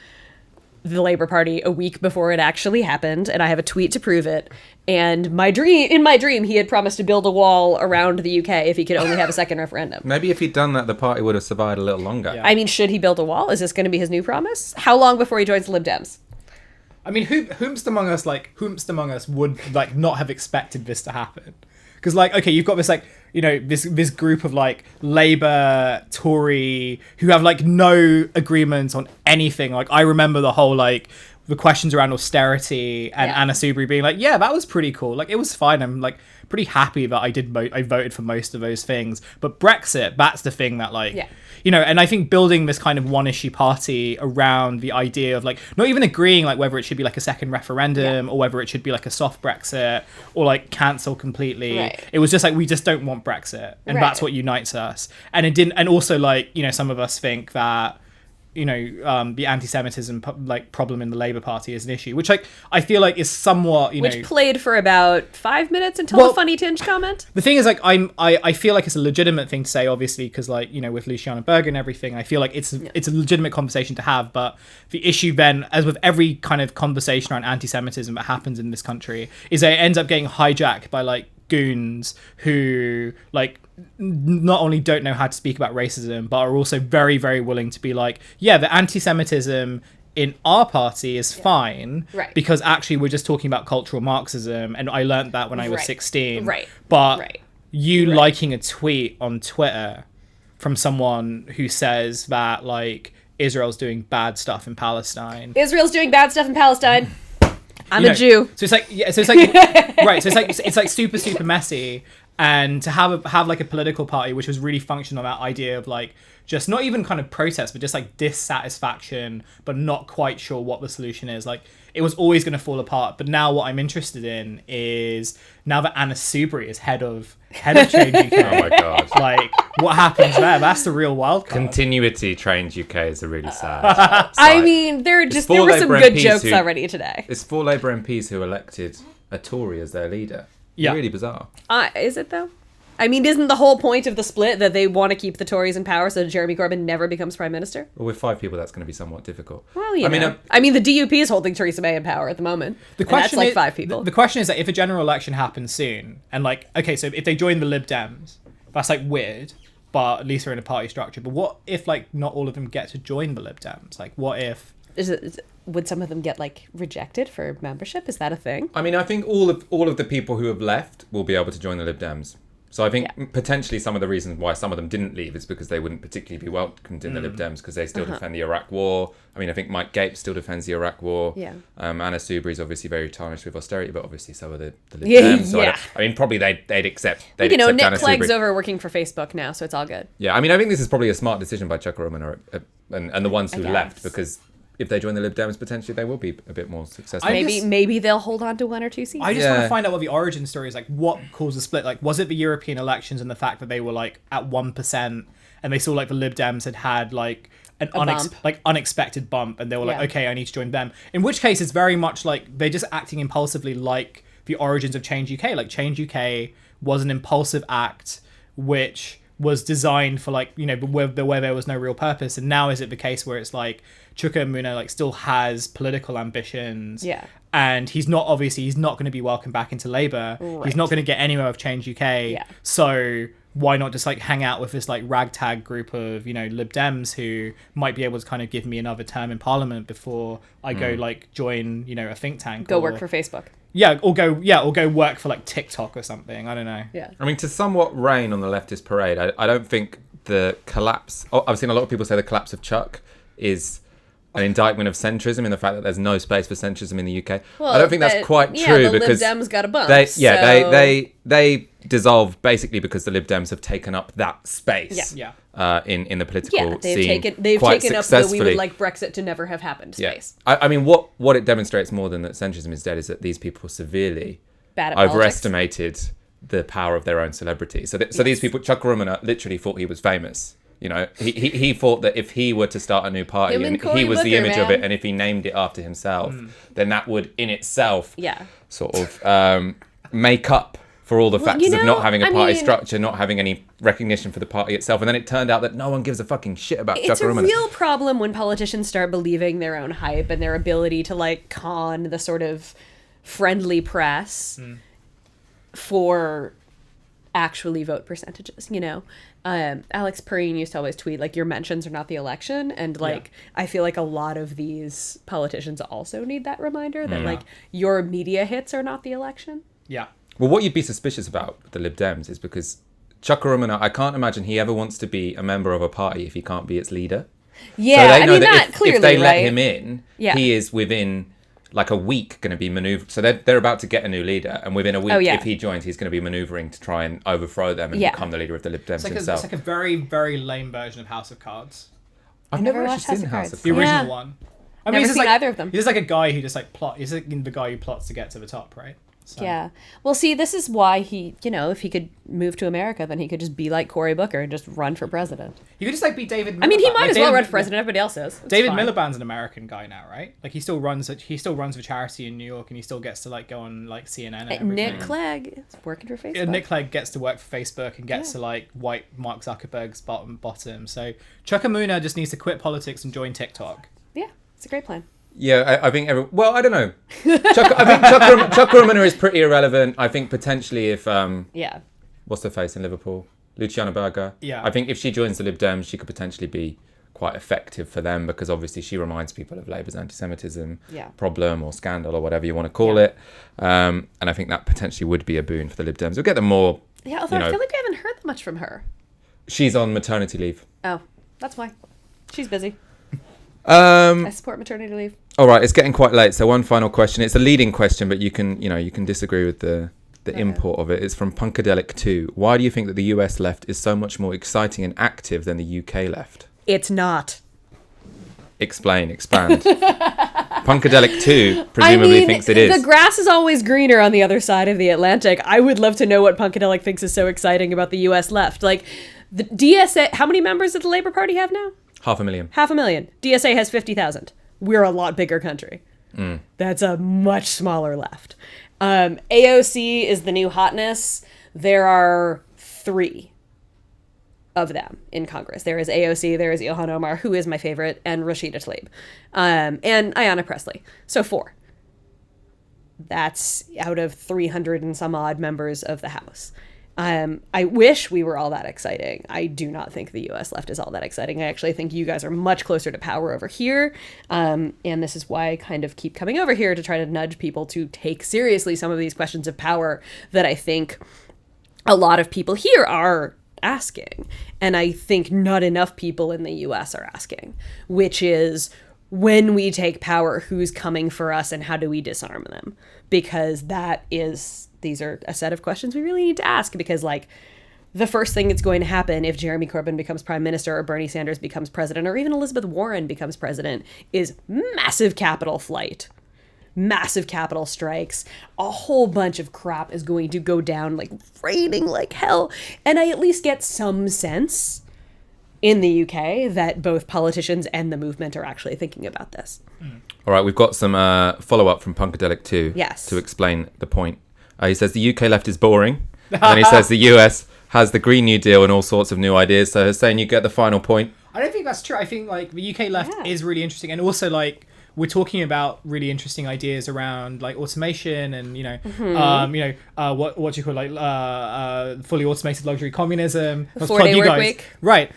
the Labour Party a week before it actually happened, and I have a tweet to prove it. And in my dream, he had promised to build a wall around the UK if he could only have a second referendum. Maybe if he'd done that, the party would have survived a little longer. Yeah. I mean, should he build a wall? Is this going to be his new promise? How long before he joins the Lib Dems? I mean, whomst among us would like not have expected this to happen? Because like, okay, you've got this like, you know, this group of like Labour, Tory, who have like no agreements on anything. Like I remember the whole like the questions around austerity and Anna Soubry being like, yeah, that was pretty cool. Like it was fine. I'm like pretty happy that I voted for most of those things. But Brexit, that's the thing that like, you know, and I think building this kind of one issue party around the idea of like not even agreeing like whether it should be like a second referendum or whether it should be like a soft Brexit or like cancel completely. It was just like, we just don't want Brexit. And that's what unites us. And it didn't, and also like, you know, some of us think that, you know, the anti-Semitism like problem in the Labour Party is an issue, which like I feel like is somewhat, which played for about 5 minutes until the funny tinge comment. The thing is, like I feel like it's a legitimate thing to say, obviously, because like, you know, with Luciana Berger and everything, I feel like it's a legitimate conversation to have. But the issue then, as with every kind of conversation around anti-Semitism that happens in this country, is that it ends up getting hijacked by like goons who like not only don't know how to speak about racism, but are also very, very willing to be like, yeah, the anti-Semitism in our party is fine because actually we're just talking about cultural Marxism, and I learned that when I was 16. But you liking a tweet on Twitter from someone who says that like Israel's doing bad stuff in Palestine. I'm a Jew. So it's like, so it's like, right. So it's like super, super messy. And to have like a political party which was really functional on that idea of like just not even kind of protest, but just like dissatisfaction, but not quite sure what the solution is. Like it was always going to fall apart. But now what I'm interested in is now that Anna Soubry is head of Change UK. Oh my god! Like what happens there? That's the real wild card. Continuity Change UK is a really sad. I mean, there were some good jokes already today. It's 4 Labour MPs who elected a Tory as their leader. Yeah. Really bizarre. Is it though? I mean, isn't the whole point of the split that they want to keep the Tories in power so Jeremy Corbyn never becomes Prime Minister? Well, with 5 people, that's going to be somewhat difficult. Well, you know. I mean, the DUP is holding Theresa May in power at the moment. That's like 5 people. The question is that if a general election happens soon, and like, okay, so if they join the Lib Dems, that's like weird. but at least they're in a party structure. But what if like not all of them get to join the Lib Dems? Like what if would some of them get like rejected for membership? Is that a thing? I mean, I think all of the people who have left will be able to join the Lib Dems. So I think potentially some of the reasons why some of them didn't leave is because they wouldn't particularly be welcomed in the Lib Dems because they still defend the Iraq War. I mean, I think Mike Gates still defends the Iraq War. Yeah. Anna Soubry is obviously very tarnished with austerity, but obviously so are the Lib Dems. So I mean, probably they'd accept. They'd you know, accept Nick Anna Clegg's Soubry. over working for Facebook now, so it's all good. Yeah, I mean, I think this is probably a smart decision by Chuck Schumer and the ones who left, because if they join the Lib Dems, potentially they will be a bit more successful. Maybe they'll hold on to 1 or 2 seats. I just want to find out what the origin story is. Like, what caused the split? Like, was it the European elections and the fact that they were like at 1% and they saw like the Lib Dems had like an unexpected bump, and they were like, okay, I need to join them. In which case, it's very much like they're just acting impulsively, like the origins of Change UK. Like, Change UK was an impulsive act which was designed for like, you know, where there was no real purpose. And now is it the case where it's like Chukwuemeka like still has political ambitions, and he's not going to be welcomed back into Labour. He's not going to get anywhere with Change UK. So why not just like hang out with this like ragtag group of, you know, Lib Dems who might be able to kind of give me another term in Parliament before I go like join, you know, a think tank, work for Facebook. Or go work for like TikTok or something. I don't know. Yeah. I mean, to somewhat rain on the leftist parade, I don't think the collapse... I've seen a lot of people say the collapse of Chuck is an indictment of centrism in the fact that there's no space for centrism in the UK. Well, I don't think that's quite true, the because Lib Dems got a bump. They dissolved basically because the Lib Dems have taken up that space in the political scene. They've quite taken up the we would successfully. like Brexit to never have happened space. I mean, what it demonstrates more than that centrism is dead is that these people severely Bad at overestimated the power of their own celebrity. So these people, Chuck Schumer literally thought he was famous. You know, he thought that if he were to start a new party and he was the image of it, and if he named it after himself, then that would in itself sort of make up for all the factors of not having a party structure, not having any recognition for the party itself. And then it turned out that no one gives a fucking shit about Chuck Schumer. It's a real problem when politicians start believing their own hype and their ability to like con the sort of friendly press for actually vote percentages, you know? Alex Perrine used to always tweet like, your mentions are not the election, and like I feel like a lot of these politicians also need that reminder that like your media hits are not the election. Well, what you'd be suspicious about with the Lib Dems is because Chuck Schumer, I can't imagine he ever wants to be a member of a party if he can't be its leader. Yeah, so they know I mean that clearly, if they let right? him in, he is within like a week going to be maneuvered. So they're about to get a new leader, and within a week, if he joins, he's going to be maneuvering to try and overthrow them and become the leader of the Lib Dems himself. It's like a very, very lame version of House of Cards. I've never actually seen House of Cards. The original one. I mean, never seen either of them. He's just like a guy who just like he's like the guy who plots to get to the top, right? So. Yeah. Well, see, this is why he, you know, if he could move to America, then he could just be like Cory Booker and just run for president. He could just like be David Miliband. I mean, he might as well run for president. Everybody else is. David Miliband's an American guy now, right? Like he still runs the charity in New York, and he still gets to like go on like CNN and everything. Nick Clegg is working for Facebook. Nick Clegg gets to work for Facebook and gets to like wipe Mark Zuckerberg's bottom. So Chukwuemeka just needs to quit politics and join TikTok. Yeah, it's a great plan. Yeah, I think I don't know. Chuck Schumer is pretty irrelevant. I think potentially if what's her face in Liverpool, Luciana Berger. Yeah, I think if she joins the Lib Dems, she could potentially be quite effective for them, because obviously she reminds people of Labour's anti-Semitism problem or scandal or whatever you want to call it. And I think that potentially would be a boon for the Lib Dems. We'll get them more. Yeah, although I feel like we haven't heard that much from her. She's on maternity leave. Oh, that's why. She's busy. I support maternity leave. All right, it's getting quite late, so one final question. It's a leading question, but you can disagree with the import of it. It's from Punkadelic 2. Why do you think that the US left is so much more exciting and active than the UK left? It's not. Expand. Punkadelic 2 presumably thinks it is. The grass is always greener on the other side of the Atlantic. I would love to know what Punkadelic thinks is so exciting about the US left. Like, the DSA, how many members does the Labour Party have now? 500,000. 500,000. DSA has 50,000. We're a lot bigger country. That's a much smaller left. AOC is the new hotness. There are 3 of them in Congress. There is AOC, there is Ilhan Omar, who is my favorite, and Rashida Tlaib, and Ayanna Pressley. So 4. That's out of 300 and some odd members of the House. I wish we were all that exciting. I do not think the US left is all that exciting. I actually think you guys are much closer to power over here. And this is why I kind of keep coming over here to try to nudge people to take seriously some of these questions of power that I think a lot of people here are asking. And I think not enough people in the US are asking, which is, when we take power, who's coming for us and how do we disarm them? Because these are a set of questions we really need to ask, because like the first thing that's going to happen if Jeremy Corbyn becomes prime minister or Bernie Sanders becomes president or even Elizabeth Warren becomes president is massive capital flight, massive capital strikes. A whole bunch of crap is going to go down, like raining like hell. And I at least get some sense in the UK that both politicians and the movement are actually thinking about this. All right, we've got some follow-up from Punkadelic 2 to explain the point. He says the UK left is boring. And then he says the US has the Green New Deal and all sorts of new ideas. So Hussein, you get the final point. I don't think that's true. I think like the UK left is really interesting, and also like we're talking about really interesting ideas around like automation and what do you call fully automated luxury communism, 4-day work week, right?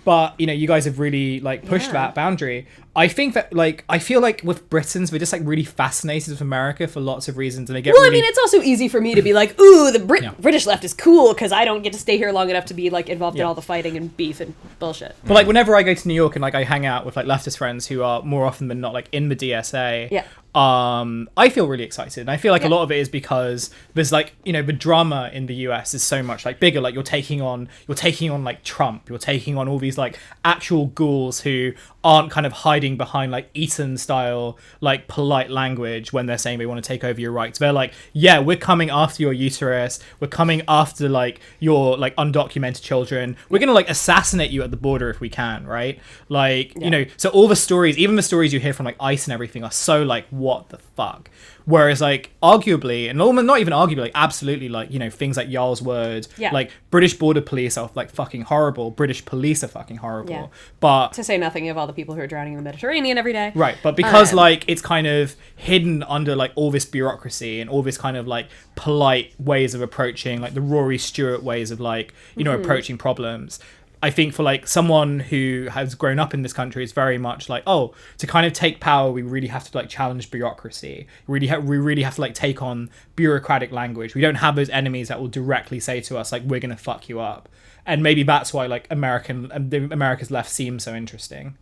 But you guys have really like pushed that boundary. I think that like I feel like with Britons we're just like really fascinated with America for lots of reasons, and they get I mean, it's also easy for me to be like, ooh, the British left is cool because I don't get to stay here long enough to be like involved in all the fighting and beef and bullshit. But like whenever I go to New York and like I hang out with like leftist friends who are more often than not like in the DSA, I feel really excited, and I feel like a lot of it is because there's like the drama in the US is so much like bigger. Like you're taking on like Trump, you're taking on all these like actual ghouls who aren't kind of hiding behind like Eton style like polite language when they're saying they want to take over your rights. They're like, yeah, we're coming after your uterus, we're coming after like your like undocumented children, we're gonna like assassinate you at the border if we can, right? Like so all the stories, even the stories you hear from like ICE and everything, are so like, what the fuck? Whereas like arguably, and not even arguably, like absolutely, like things like Jarl's word, like British border police are like fucking horrible, British police are fucking horrible, but to say nothing of all the people who are drowning in the Mediterranean every day, right? But because like it's kind of hidden under like all this bureaucracy and all this kind of like polite ways of approaching, like the Rory Stewart ways of like approaching problems, I think for like someone who has grown up in this country, it's very much like, oh, to kind of take power, we really have to like challenge bureaucracy. We really have to like take on bureaucratic language. We don't have those enemies that will directly say to us like, we're gonna fuck you up. And maybe that's why like America's left seems so interesting.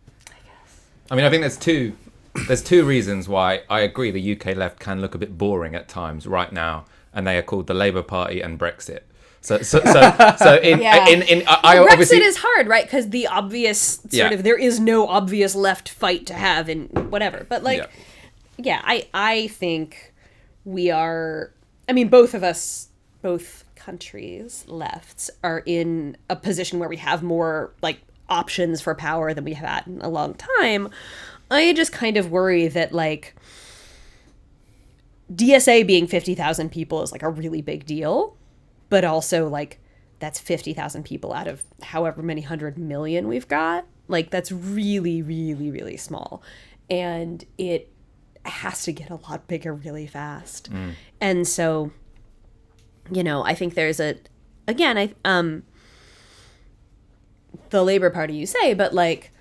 I mean, I think there's two reasons why I agree the UK left can look a bit boring at times right now, and they are called the Labour Party and Brexit. So Brexit is hard, right? Because the obvious there is no obvious left fight to have in whatever. But like, I think we are. I mean, both countries' lefts are in a position where we have more like options for power than we have had in a long time. I just kind of worry that like DSA being 50,000 people is like a really big deal. But also, like, that's 50,000 people out of however many 100 million we've got. Like, that's really, really, really small. And it has to get a lot bigger really fast. And so, I think there's the Labour Party you say, but, like...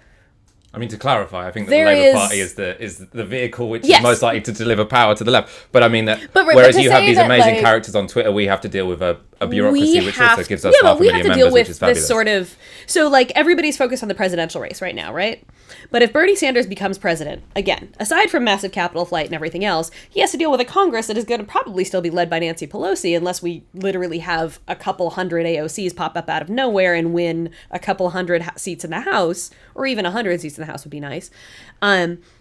I mean, to clarify, I think that the Labour Party is the vehicle which is most likely to deliver power to the left. But I mean, whereas you have these amazing characters on Twitter, we have to deal with a bureaucracy which also gives us half a million members, which is fabulous. This sort of... So, like, everybody's focused on the presidential race right now, right? But if Bernie Sanders becomes president, again, aside from massive capital flight and everything else, he has to deal with a Congress that is going to probably still be led by Nancy Pelosi unless we literally have a couple hundred AOCs pop up out of nowhere and win a couple hundred seats in the House, or even 100 seats in the House would be nice.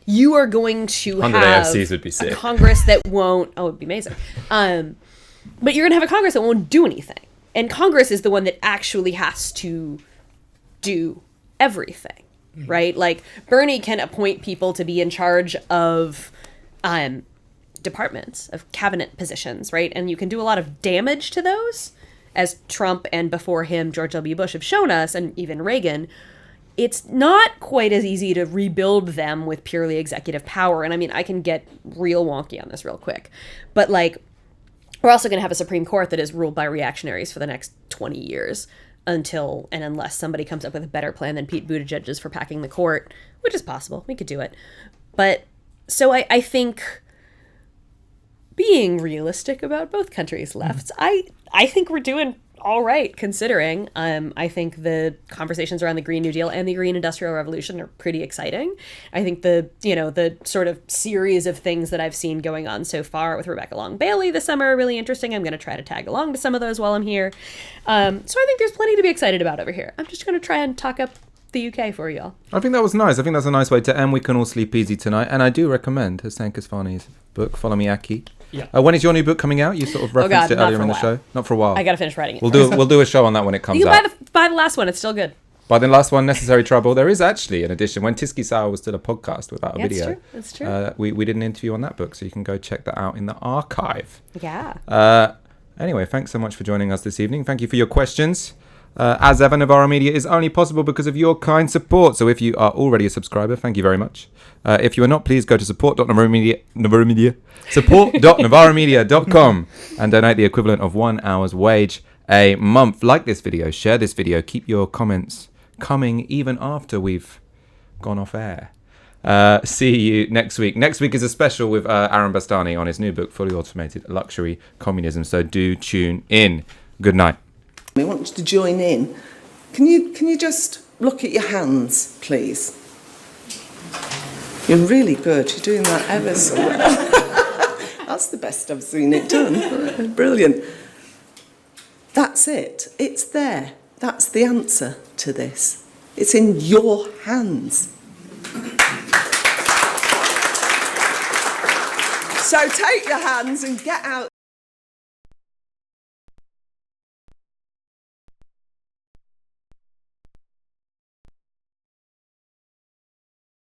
You are going to have AOCs would be sick. A Congress that won't... Oh, it would be amazing. But you're going to have a Congress that won't do anything. And Congress is the one that actually has to do everything, right? Like, Bernie can appoint people to be in charge of departments, of cabinet positions, right? And you can do a lot of damage to those, as Trump and before him, George W. Bush have shown us, and even Reagan. It's not quite as easy to rebuild them with purely executive power. And I mean, I can get real wonky on this real quick. But, like, we're also going to have a Supreme Court that is ruled by reactionaries for the next 20 years until and unless somebody comes up with a better plan than Pete Buttigieg's for packing the court, which is possible. We could do it. But so I think being realistic about both countries' lefts, I think we're doing all right, considering. I think the conversations around the Green New Deal and the Green Industrial Revolution are pretty exciting. I think the sort of series of things that I've seen going on so far with Rebecca Long Bailey this summer are really interesting. I'm going to try to tag along to some of those while I'm here. So I think there's plenty to be excited about over here. I'm just going to try and talk up the UK for y'all. I think that was nice. I think that's a nice way to end. We can all sleep easy tonight. And I do recommend Hussein Kesvani's book, Follow Me Aki. Yeah. When is your new book coming out? You sort of referenced it earlier in the show. Not for a while. I got to finish writing it. We'll do a show on that when it comes out. You can buy the last one. It's still good. By the last one, Necessary Trouble, there is actually an edition. When Tiski Sour was still a podcast without a video. That's true. We did an interview on that book, so you can go check that out in the archive. Yeah. Anyway, thanks so much for joining us this evening. Thank you for your questions. As ever, Navarro Media is only possible because of your kind support. So if you are already a subscriber, thank you very much. If you are not, please go to support.navarromedia.com and donate the equivalent of 1 hour's wage a month. Like this video, share this video, keep your comments coming even after we've gone off air. See you next week. Next week is a special with Aaron Bastani on his new book, Fully Automated Luxury Communism. So do tune in. Good night. I want you to join in. Can you just look at your hands, please? You're really good. You're doing that ever so well. That's the best I've seen it done. Brilliant. That's it. It's there. That's the answer to this. It's in your hands. So take your hands and get out.